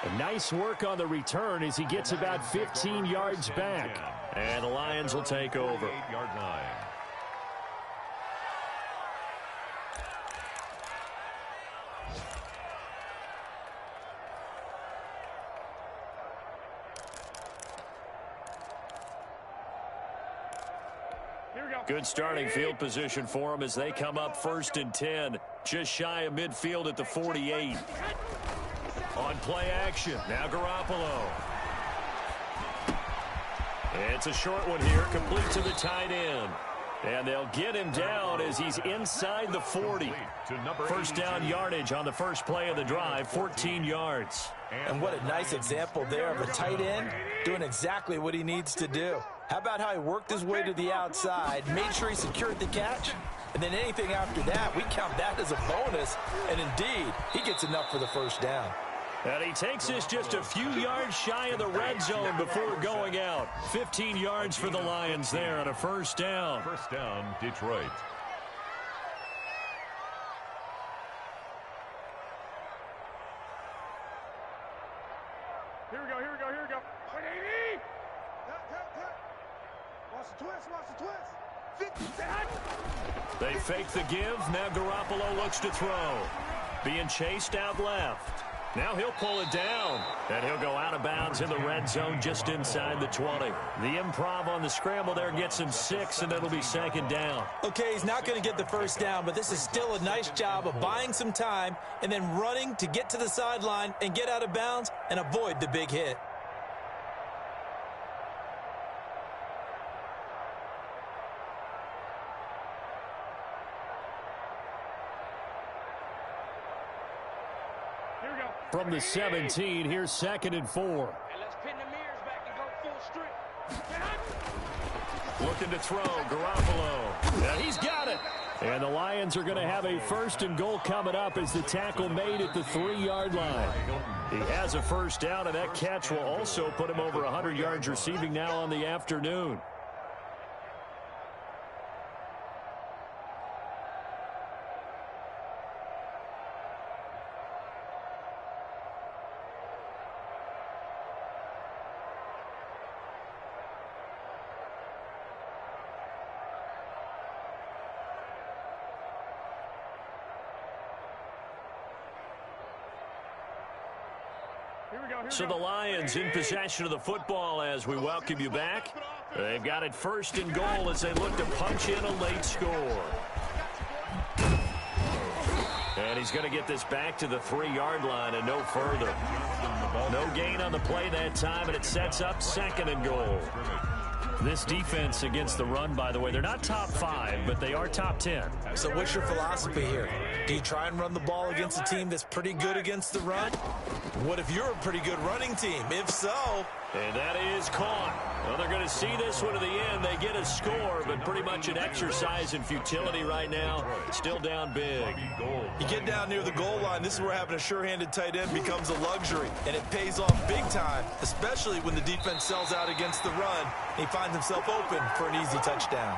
And nice work on the return as he gets about 15 yards back. And the Lions will take over. 8-yard line. Good starting field position for them as they come up 1st and 10. Just shy of midfield at the 48. On play action, now Garoppolo. It's a short one here, complete to the tight end. And they'll get him down as he's inside the 40. First down yardage on the first play of the drive, 14 yards. And what a nice example there of a tight end doing exactly what he needs to do. How about how he worked his way to the outside, made sure he secured the catch, and then anything after that, we count that as a bonus. And indeed, he gets enough for the first down. And he takes this just a few yards shy of the red zone before going out. 15 yards for the Lions there on a first down. First down, Detroit. Here we go, here we go, here we go. 180! Watch the twist, watch the twist. 50. They fake the give. Now Garoppolo looks to throw. Being chased out left. Now he'll pull it down. And he'll go out of bounds in the red zone just inside the 20. The improv on the scramble there gets him 6, and it'll be 2nd down. Okay, he's not going to get the first down, but this is still a nice job of buying some time and then running to get to the sideline and get out of bounds and avoid the big hit. From the 17, here's 2nd and 4. And let's pin the mirrors back and go full strip. Looking to throw, Garoppolo. Yeah, he's got it. And the Lions are going to have a 1st and goal coming up as the tackle made at the 3-yard line. He has a first down, and that catch will also put him over 100 yards receiving now on the afternoon. So the Lions in possession of the football as we welcome you back. They've got it 1st and goal as they look to punch in a late score. And he's going to get this back to the 3-yard line and no further. No gain on the play that time, and it sets up 2nd and goal. This defense against the run, by the way, they're not top 5, but they are top 10. So what's your philosophy here? Do you try and run the ball against a team that's pretty good against the run? What if you're a pretty good running team? If so... And that is caught. Well, they're going to see this one to the end. They get a score, but pretty much an exercise in futility right now. Still down big. You get down near the goal line, this is where having a sure-handed tight end becomes a luxury, and it pays off big time, especially when the defense sells out against the run, and he finds himself open for an easy touchdown.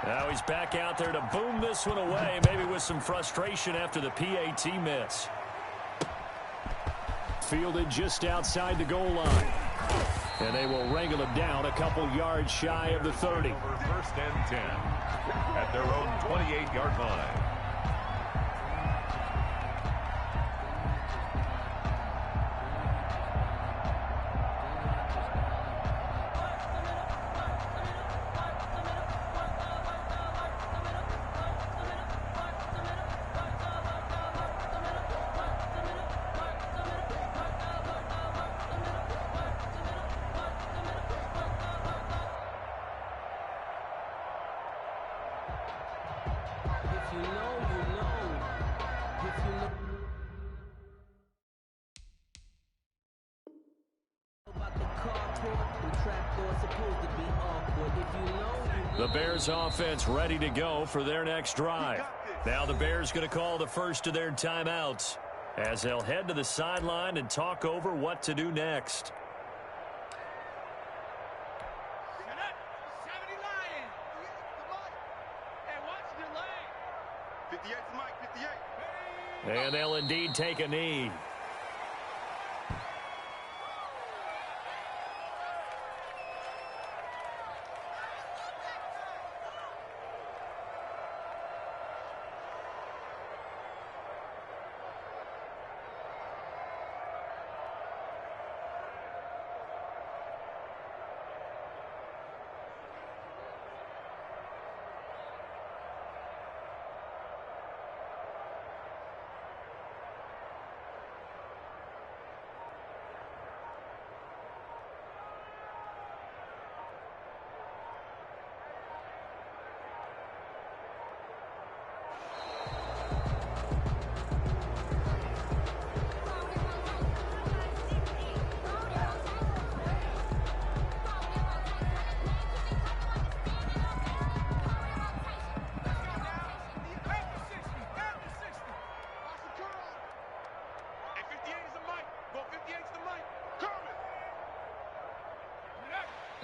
Now he's back out there to boom this one away, maybe with some frustration after the PAT miss. Fielded just outside the goal line. And they will wrangle him down a couple yards shy of the 30. 1st and 10 at their own 28-yard line. The Bears offense ready to go for their next drive. Now the Bears going to call the first of their timeouts as they'll head to the sideline and talk over what to do next. And they'll indeed take a knee.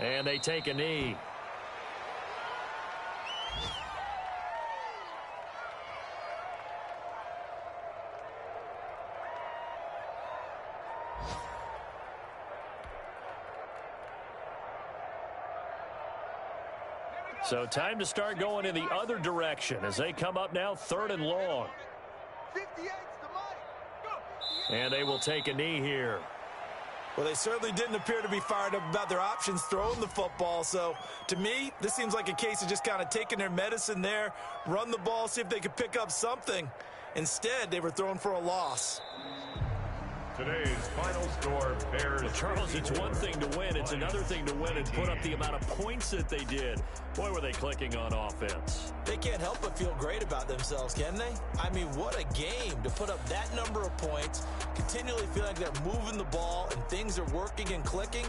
And they take a knee. So time to start going in the other direction as they come up now 3rd and long. And they will take a knee here. Well, they certainly didn't appear to be fired up about their options throwing the football. So, to me, this seems like a case of just kind of taking their medicine there, run the ball, see if they could pick up something. Instead, they were throwing for a loss. Today's final score, Bears. Well, Charles, it's one thing to win. It's another thing to win and put up the amount of points that they did. Boy, were they clicking on offense. They can't help but feel great about themselves, can they? I mean, what a game to put up that number of points, continually feel like they're moving the ball and things are working and clicking.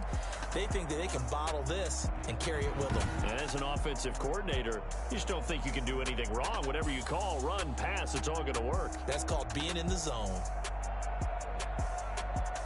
They think that they can bottle this and carry it with them. And as an offensive coordinator, you just don't think you can do anything wrong. Whatever you call, run, pass, it's all going to work. That's called being in the zone.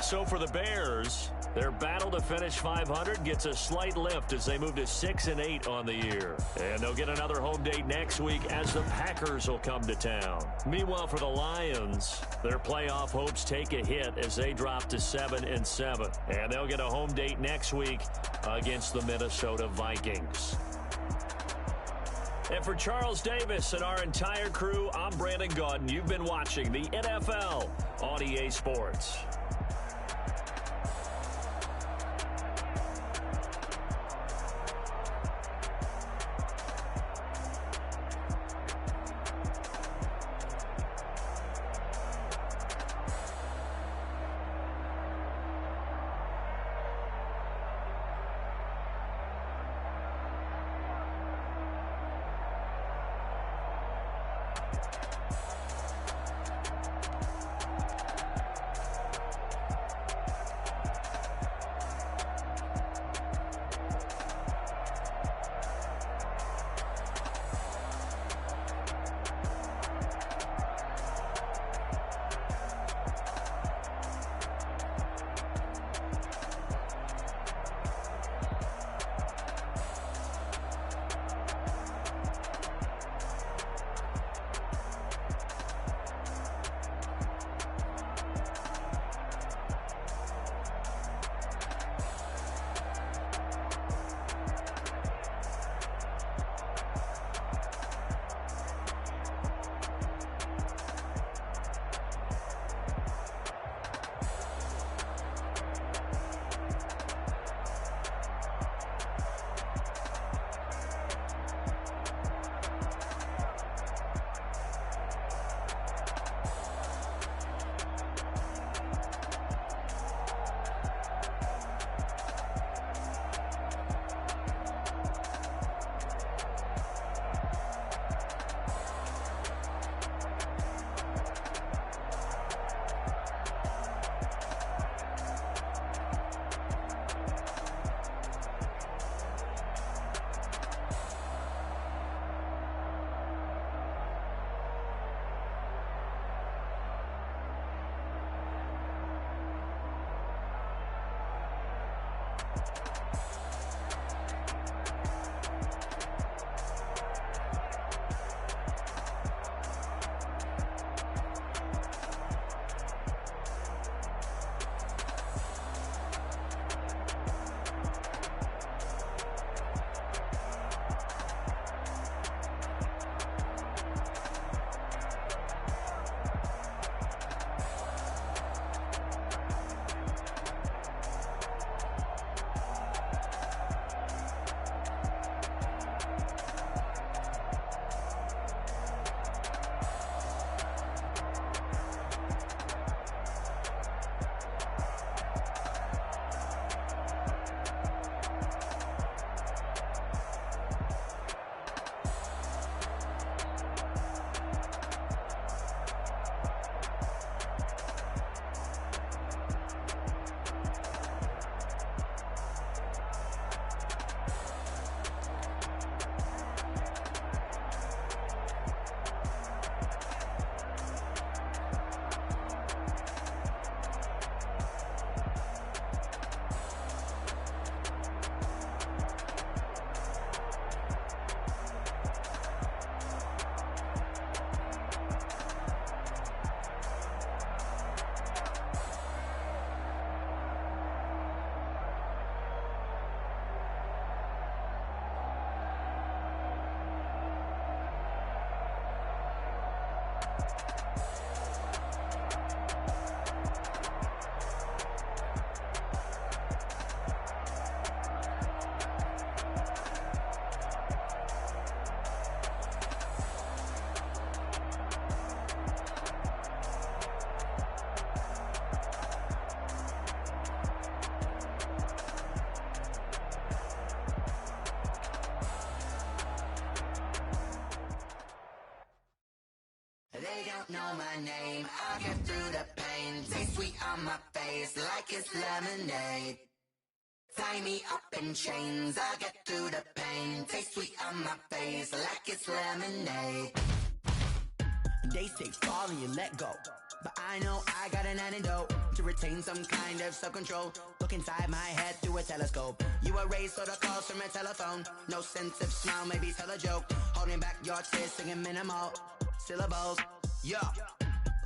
So for the Bears, their battle to finish 500 gets a slight lift as they move to 6-8 on the year. And they'll get another home date next week as the Packers will come to town. Meanwhile, for the Lions, their playoff hopes take a hit as they drop to 7-7. And they'll get a home date next week against the Minnesota Vikings. And for Charles Davis and our entire crew, I'm Brandon Gaudin. You've been watching the NFL on EA Sports. They don't know my name. I'll get through the pain. Taste sweet on my face like it's lemonade. Tie me up in chains. I'll get through the pain. Taste sweet on my face like it's lemonade. They say fall and you let go. but I know I got an antidote to retain some kind of self-control. Look inside my head through a telescope. You erase all the calls from a telephone. No sense of smile, maybe tell a joke. Holding back your tears, singing minimal syllables. Yeah.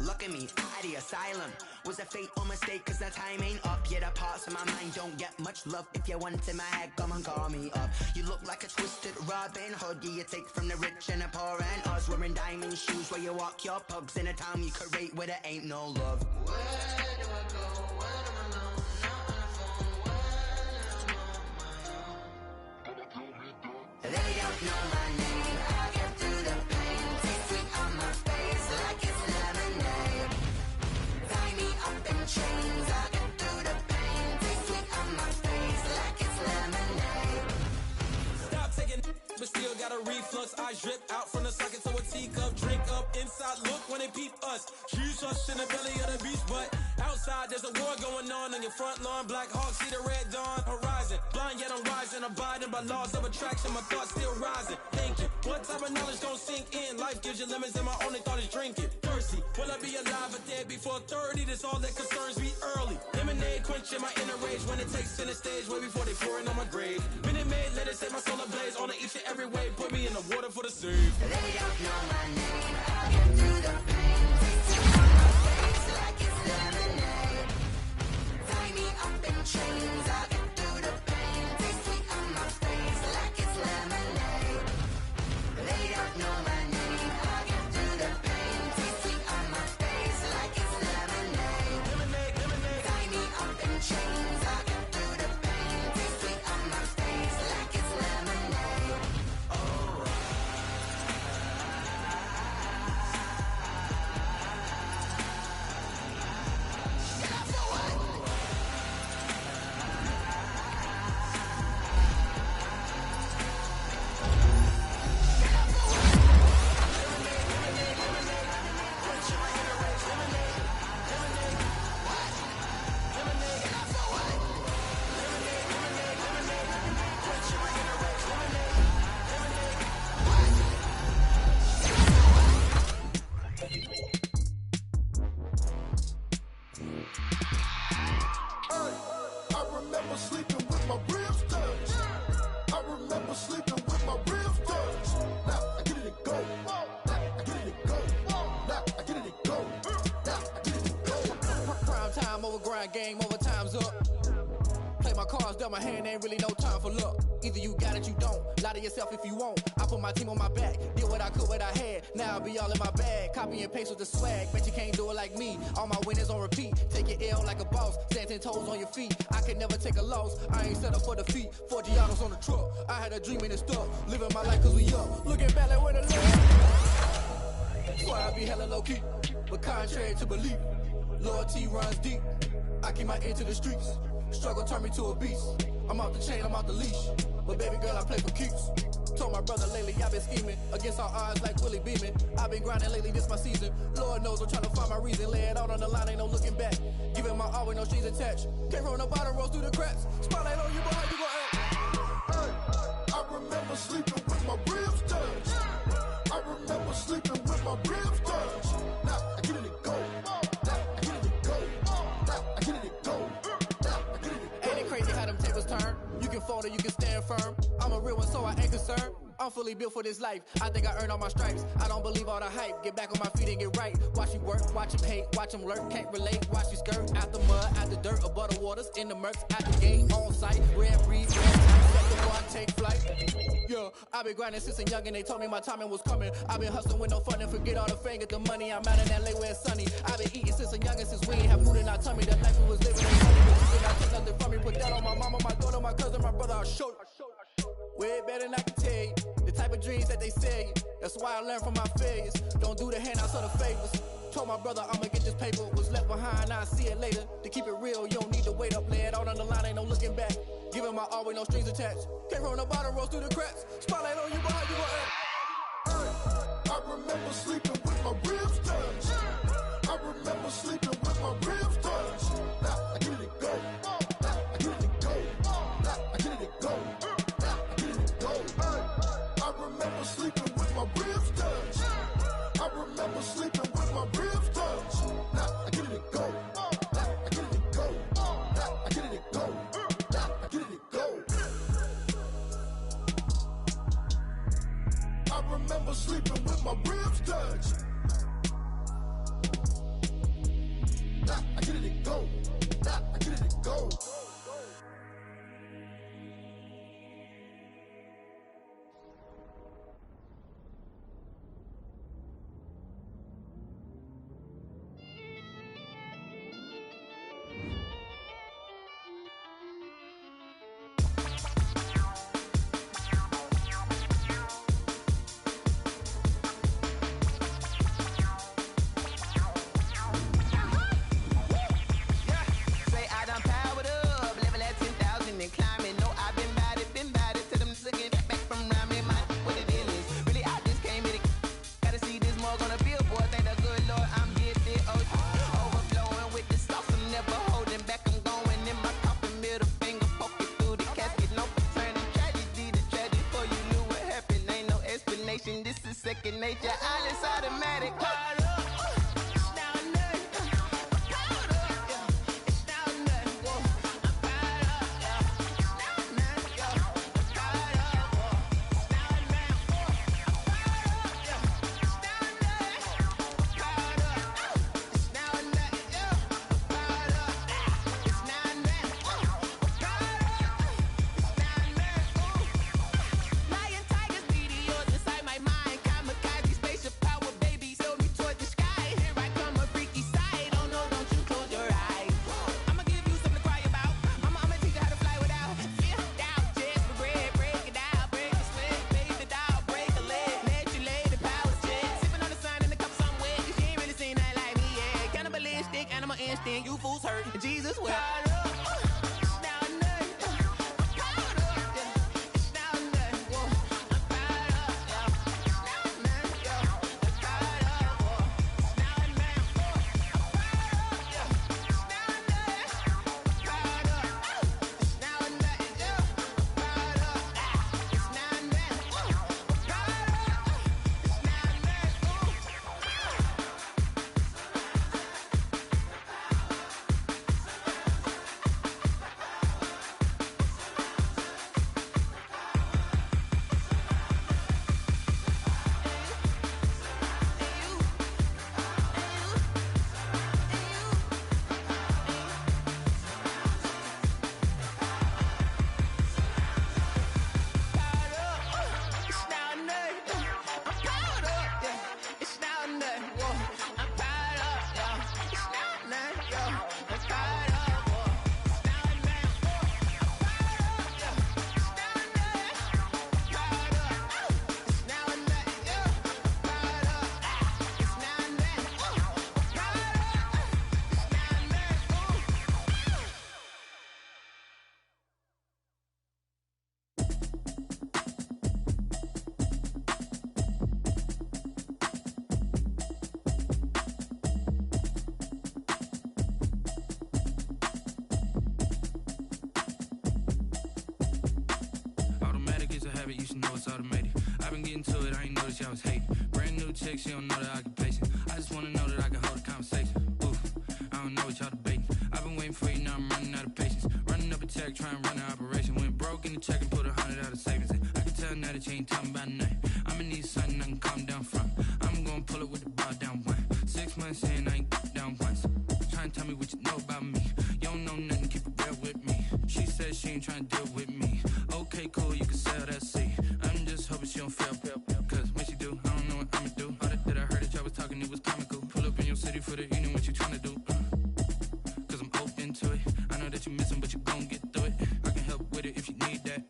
Look at me, at the asylum. Was a fate or mistake, cause the time ain't up. Yet the parts of my mind don't get much love. If you want in my head, come and call me up. You look like a twisted Robin Hood. Yeah, you take from the rich and the poor and us. Wearing diamond shoes where you walk your pugs in a town you create where there ain't no love. Where do I go? When I'm alone, not on the phone, when I'm on my own. They don't know my name. I get through the pain. Taste sweet on my face like it's lemonade. Tie me up in chains. I get through the pain. Taste sweet on my face like it's lemonade. Stop taking, but still got a reflux. I drip out from the socket to a teacup. Drink up inside, look when they peep us. Shoes us in the belly of the beach, but outside there's a war going on your front lawn. Black Hawk, see the red dawn horizon. Blind yet I'm rising, abiding by laws of attraction. My thoughts still rising. Thinking, what type of knowledge don't sink in? Life gives you lemons and my only thought is drinking. Thirsty, will I be alive or dead before 30? That's all that concerns me early. Lemonade quenching my inner rage when it takes center stage way before they pour it on my grave. Minute Maid, let it set my soul ablaze on each and every way. Put me in the water for the save. They don't know my name. I get through the pain. Taste it on my face like it's lemonade. Tie me up in chains. I get through the pain. Taste sweet on my face like it's lemonade. They don't know my name. I get through the pain. Taste sweet on my face like it's lemonade. Tie me up in chains. I get through the pain. Taste sweet on my face like it's lemonade. I remember sleeping with my ribs touched. I remember sleeping with my ribs touched. Now I get it and go. Now I get it and go. Now I get it and go. Now I get it and go. Prime time over grind game, over time's up. Play my cards, dealt my hand, ain't really no time for luck. Either you got it, you don't. Lie to yourself if you won't. I put my team on my back, did what I could, what I had. Now I'll be all in my bag. Copy and paste with the swag. Bet you can't do it like me. All my winners on repeat. Take your L like a boss. Stand 10 toes on your feet. I can never take a loss. I ain't set up for defeat. 4 Giannos on the truck. I had a dream and it's stuck. Living my life cause we up. Looking back like where the love. Swear I be hella low key. But contrary to belief, loyalty runs deep. I keep my ear to the streets. Struggle turned me to a beast. I'm off the chain, I'm off the leash. But baby girl, I play for keeps. Told my brother lately, I've been scheming. Against all odds like Willie Beeman. I've been grinding lately, this my season. Lord knows I'm trying to find my reason. Lay it out on the line, ain't no looking back. Giving my all with no strings attached. Came from the bottom, rose through the cracks. Spotlight on you, boy, how you gon' act? Hey, I remember sleeping with my ribs touched. I remember sleeping with my ribs touched. Now I get it and go. Now I get it and go. Now I get it and go. Now I get it and go. Ain't it crazy how them tables turn? You can fold or you can stand firm. I'm a real one, so I ain't concerned. I'm fully built for this life. I think I earned all my stripes. I don't believe all the hype. Get back on my feet and get right. Watch you work, watch him hate, watch him lurk. Can't relate, watch you skirt. Out the mud, out the dirt, above the waters, in the murks, out the gate, on site. Red breed, red tight, set before I take flight. Yeah, I've been grinding since a young and they told me my timing was coming. I've been hustling with no fun and forget all the fame, get the money. I'm out in LA where it's sunny. I've been eating since a young and since we ain't have food in our tummy. The life we was living ain't funny, but you did not take nothing from me. Put that on my mama, my daughter, my cousin, my brother, I'll show you. Way better than I can tell you. The type of dreams that they sell you. That's why I learned from my failures. Don't do the handouts or the favors. Told my brother I'ma get this paper. Was left behind, I'll see it later. To keep it real, you don't need to wait up. Lay it out on the line, ain't no looking back. Giving my all with no strings attached. Came from the bottom, rose through the cracks. Spotlight on you, boy, how you gon' act? I remember sleeping with my ribs touched. I remember sleeping with my ribs touched. Now I get it and go. Now I get it and go. Now I get it and go. Now I get it and go. I remember sleeping with my ribs touched. I remember sleeping with my ribs touched. Now I remember sleeping with my ribs touched. Nah, I get it go. Nah, I get it go. This is second nature, all is automatic. You fools hurt. Jesus wept. You should know it's automated. I've been getting to it, I ain't noticed y'all was hating. Brand new chick, she don't know the occupation. I just wanna know that I can hold a conversation. Oof, I don't know what y'all debating. I've been waiting for you, now I'm running out of patience. Running up a check, trying to run an operation. Went broke in the check and put 100 out of savings in. I can tell now that you ain't talking about nothing. I'ma need something I can calm down from. I'm gonna pull it with the bar down one. 6 months in, I ain't down once. Trying to tell me what you know about me. You don't know nothing, keep it real with me. She said she ain't trying to deal with me. Okay, cool, you can sell that seat. I'm just hoping she don't fail. Cause when she do, I don't know what I'ma do. All that I heard that y'all was talking, it was comical. Pull up in your city for the evening, what you trying to do? Cause I'm open to it. I know that you missing, but you gon' get through it. I can help with it if you need that.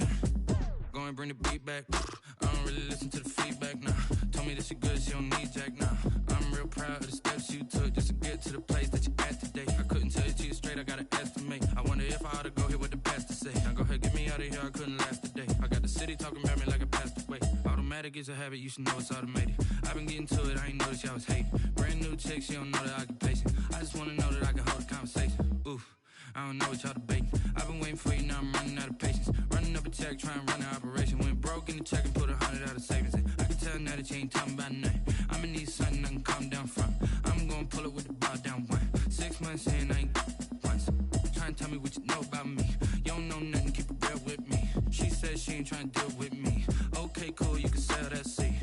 Go and bring the beat back. I don't really listen to the feedback, nah. Told me that she good, she don't need jack, nah. I'm real proud of the steps you took just to get to the place that you at today. I couldn't tell you to you straight, I gotta estimate. I wonder if I ought to go here with the pastor say. Now go ahead, get me out of here, I couldn't last a day. I got the city talking about me like I passed away. Automatic is a habit, you should know it's automated. I've been getting to it, I ain't noticed y'all was hating. Brand new chick, she don't know the occupation. I just wanna know that I can hold a conversation. Oof, I don't know what y'all debating. I've been waiting for you, now I'm running out of patience. Running up a check, trying to run an operation. Went broke in the check and put 100 out of savings in. I can tell now that you ain't talking about nothing. I'ma need something I can calm down from. I'm gonna pull it with the bar down one. 6 months in, I ain't once. Trying to tell me what you know about me. You don't know nothing, keep it real with me. She said she ain't trying to deal with me. Okay, cool, you can sell that seat.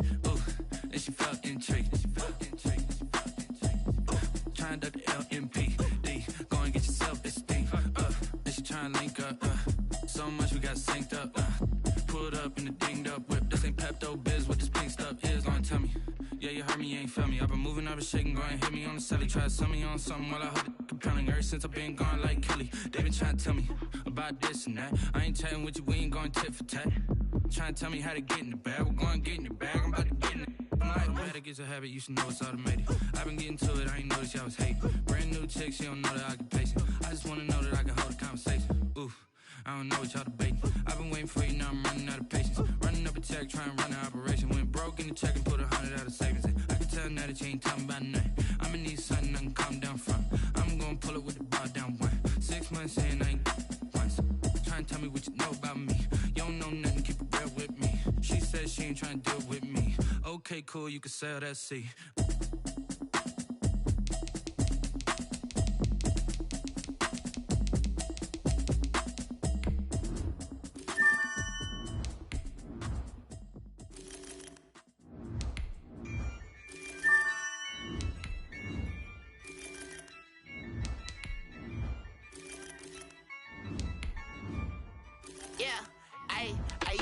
I link up. So much we got synced up. Pulled up in the dinged up whip. This ain't Pepto Biz with this pink stuff is. Don't tell me. Yeah, you heard me, you ain't felt me. I've been moving, I've been shaking, go and hit me on the celly. Try to sell me on something while I hold it compelling. Ever since I've been gone like Kelly, they been trying to tell me about this and that. I ain't chatting with you, we ain't going tit for tat. Trying to tell me how to get in the bag. We're going to get in the bag, I'm about to get in it. I'm automatic, it's a habit, you should know it's automated. I've been getting to it, I ain't noticed y'all was hating. Brand new chick, she don't know the occupation. I just wanna know that I can hold a conversation. Oof, I don't know what y'all debating. I've been waiting for you, now I'm running out of patience. Running up a check, trying to run an operation. Went broke in the check and put 100 out of savings in. I can tell now that you ain't talking about nothing. I'ma need something I can calm down from. I'm gonna pull it with the bar down one. 6 months in, I ain't once. Trying to tell me what you know about me. You don't know nothing, keep it real with me. She said she ain't trying to deal with me. Okay, cool, you can sell that C.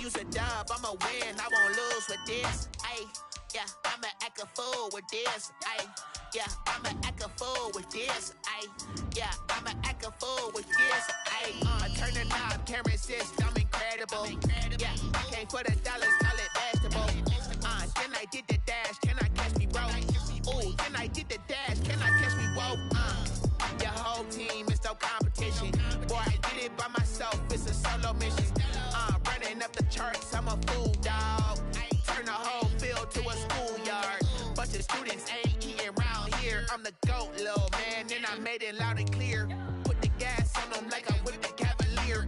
use a dub, I'ma win, I won't lose with this. Ayy, yeah, I'ma act a fool with this. Ayy, yeah, I'ma act a fool with this. Ayy, yeah, I'ma act a fool with this. Ayy, turn the knob, can't resist, I'm incredible. Yeah, came for the dollars, call it vegetable. Then I did the dash, can I catch me, bro? Ooh, then I did the dash, can I catch me, whoa? Your whole team is no competition. Boy, I did it by myself, it's a solo mission. Running up the charts, I'm a fool, dog. Turn the whole field to a schoolyard. Bunch of students ain't eating round here. I'm the GOAT, little man, and I made it loud and clear. Put the gas on them like I'm with the Cavalier.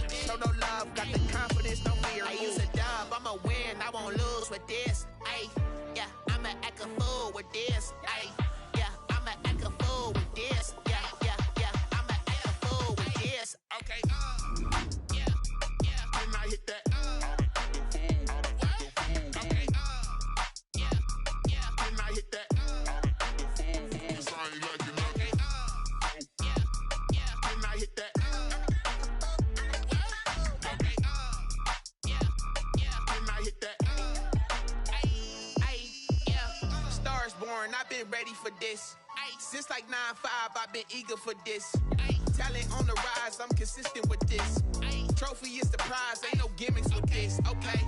Show no love, got the confidence, no fear. I use a dub, I'ma win, I won't lose with this. Ay, yeah, I'ma act a fool with this. Ay, yeah, I'ma act a fool with this. Yeah, yeah, yeah, I'ma act a fool with this. Okay, yeah, yeah, can I hit that? Okay, yeah, yeah, can I hit that? Cause I ain't like it, okay, yeah, yeah, can I hit that? Okay, yeah, yeah, can I hit that? Ay, yeah, stars born, I've been ready for this. Since like 9-5, I've been eager for this. Talent on the rise, I'm consistent with this. Trophy is the prize, ain't no gimmicks with this. Okay,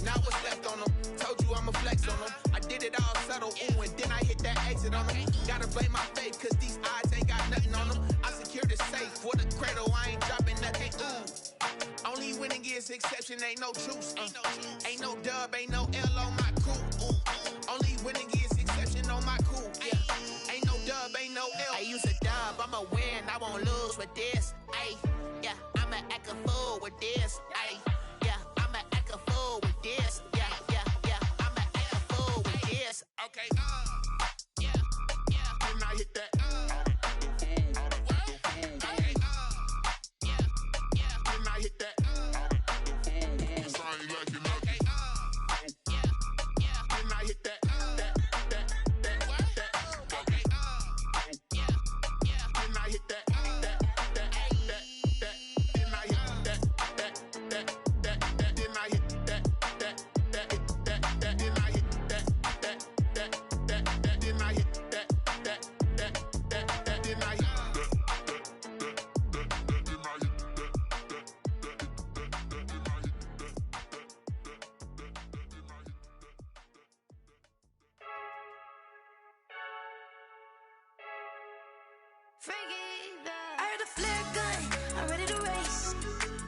now what's left on them? Told you I'ma flex on them. I did it all subtle, ooh, and then I hit that exit on them. Gotta blame my faith, cause these odds ain't got nothing on them. I secure the safe for the cradle, I ain't dropping nothing, ooh. Only winning is exception, ain't no truce. Ain't no dub, ain't no L on my crew. Only winning is exception on my crew. Yeah, ain't no dub, ain't no L. I use a dub, I'ma win, I won't lose with this. Ay, yeah, I'ma act a fool with this. Ay, yeah, I'ma act a fool with this. Yeah, yeah, yeah, I'ma act a fool with this. Okay, yeah, yeah, can I hit that? Okay, yeah, yeah, can I hit that? Cause I ain't like it, okay, yeah, yeah, can I hit that? Okay, yeah, yeah, can I hit that? I heard a flare gun, I'm ready to race.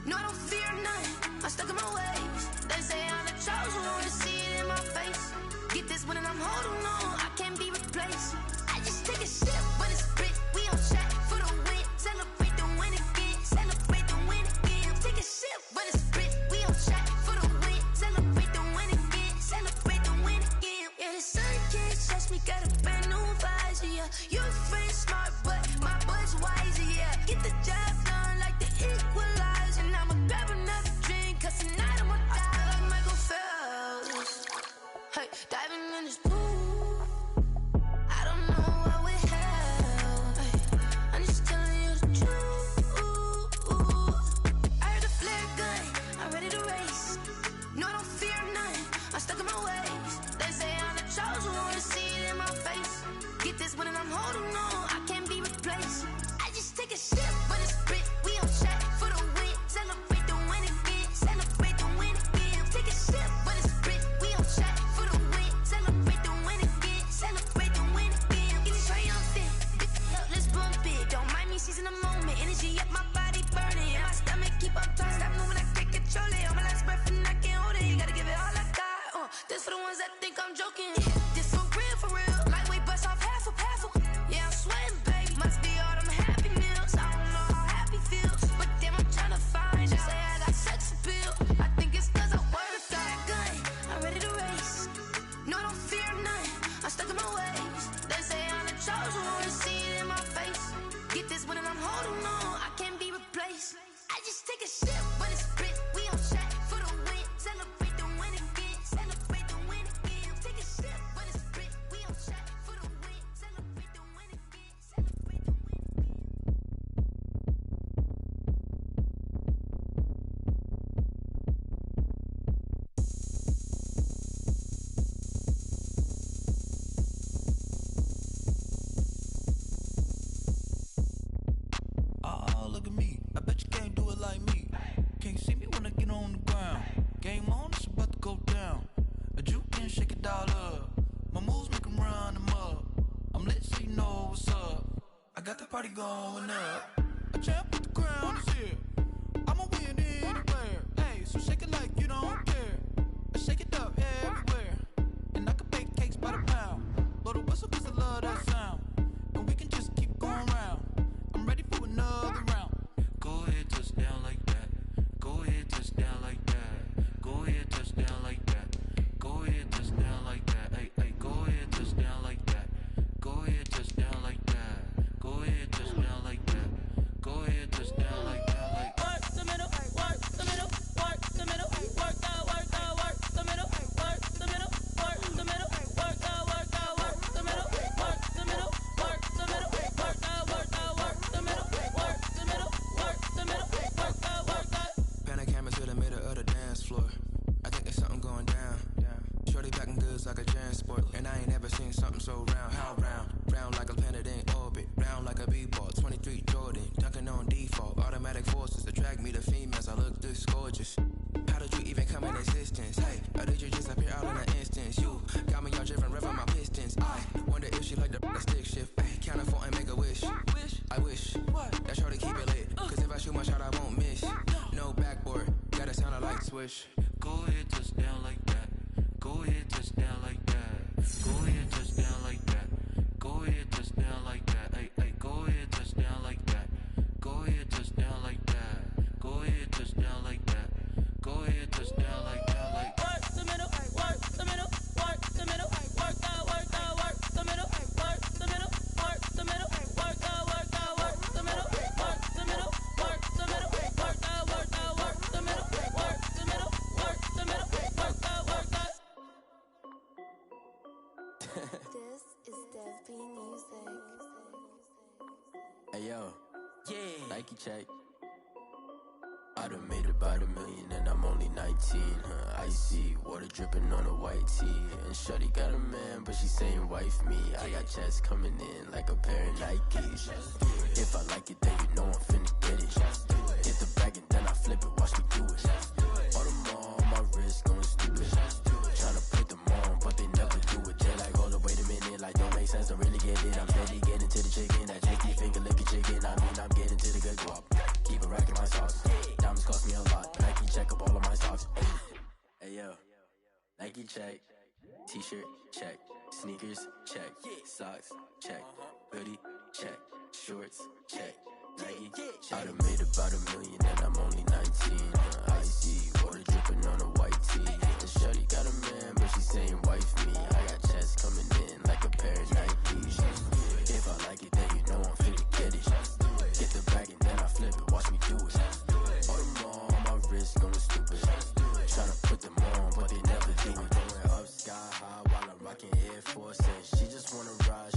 No, I don't fear none, I'm stuck in my ways. They say I'm the chosen one, to see it in my face. Get this one and I'm holding on, I can't be replaced. I just take a sip when it's spit, we on shot for the win. Celebrate the win again, celebrate the win again. Take a sip when it's spit, we on shot for the win. Celebrate the win again, celebrate the win again. Yeah, the sun can't touch me, got a brand new visor, yeah. You're friend smart, but my boy's wiser, yeah. Get the job done like the equalizer. And I'ma grab another drink, cause tonight I'ma die like Michael Phelps. Hey, diving in this pool, I don't know what we have. Hey, I'm just telling you the truth. this one and I'm holding on. I can't be replaced. I just take a sip, but it's Brit. We on track for the win. Celebrate the win again. Celebrate the win again. Take a sip, but it's Brit. We on track for the win. Celebrate the win again. Celebrate the win again. Get it triumphant. Let's bump it. Don't mind me seizing the moment. Energy up my body burning. And my stomach keep up tight. Stop moving, I can't control it. On my last breath and I can't hold it. You gotta give it all I got. This for the ones that think I'm joking. This for real, for real. Lightweight bust off half a. Yeah, I'm sweating, baby. Must be all them happy meals. I don't know how happy feels, but damn, I'm trying to find you. Say I got sex appeal. I think it's cause I word of got a gun. I'm ready to race. No, I don't fear nothing. I'm stuck in my ways. They say I'm the chosen one. See it in my face. Get this one and I'm holding on. I can't be replaced. I just take a sip, but it's Brit. We on track for the win. Celebrate the win again. Celebrate the win again. Take a sip, but it's Brit. We on track for the win. Celebrate the win again. Celebrate the win again. Oh, look at me. I bet you can't do it like me. Can't see me when I get on the ground. Game on, it's about to go down. A juke and shake it all up. My moves make 'em run them up. I'm lit so you know what's up. I got the party going up. A champ with the crown is here. I'ma win anywhere. Hey, so shake it like you don't care. I shake it up everywhere. And I can bake cakes by the pound. Blow the whistle 'cause I love that sound. And we can just keep going round. I'm ready for another round. Go ahead, touch down like that. Go ahead, touch down like that. Go ahead, touch down like that. Go ahead, touch down like that. Hey, hey, go ahead, touch down like that. Go ahead, touch down like that. Go ahead, touch down like that. Go ahead, touch down like that. Like work the middle, work the middle, work the middle, work out, work the middle, work the middle, work the middle, work out, work the middle, work the middle, work the middle, work out, work the middle, work the middle, work the middle, work out. Pan a camera to the middle of the dance floor. I think there's something going down. Shorty packing goods like a transport, and I ain't never seen something so round. How round? Round like a planet in orbit, round like a b-ball. 23 Jordan, dunking on default. Automatic forces attract me to females. I look this gorgeous. How did you even come in existence? Hey, or did you just appear out in an instance? You got me all driven, revving my pistons. I wonder if she like the stick shift. Ay, count a four and make a wish. I wish that shorty keep it lit. 'Cause if I shoot my shot, I won't miss. No backboard, gotta sound a light switch. go ahead, touch down like that. Go ahead, touch down like that. Go ahead, touch down like that. Go ahead, touch down like that. Hey, hey, go ahead, touch down like that. Go ahead, touch down like that. Go ahead, touch down like that. Go ahead, touch down like that. Like work the middle, work the middle, work the middle, work out, work the middle, work the middle, work the middle, work out, work the middle, work the middle, work the middle, work out, work the middle, work the middle, work the middle, work out, work out. This is Dev B Music. Hey yo, yeah, Nike check. I done made about $1 million and I'm only 19. Icy water dripping on a white tee. And shorty got a man, but she saying wife me. I got checks coming in like a pair of Nikes. If I like it, then you know I'm finna get it. Get the bag and then I flip it, watch me do it. All them on my wrist going stupid. Tryna put them on, but they never do it. They like, hold up, wait a minute, like don't make sense, I really get it. I'm steady getting to the chicken, that chicky finger licking chicken. I mean, I'm getting to the good guap. Keep a rack in my sauce. Diamonds cost me a lot. Nike check up all of my stocks. Hey yo, Nike check. T-shirt check. Sneakers check. Socks check. Hoodie check. Shorts check. Nike I done made about $1 million and I'm only 19. Icy water dripping on a white tee. And shorty got a man, but she saying wife me. I got checks coming in like a pair of Nikes. If I like it, then you know I'm finna get it. Get the bag and then I flip it, watch me do it. All them on my wrist going stupid. Tryna put them on, but they never do it. Going up sky high while I'm rocking Air Force. And she just wanna ride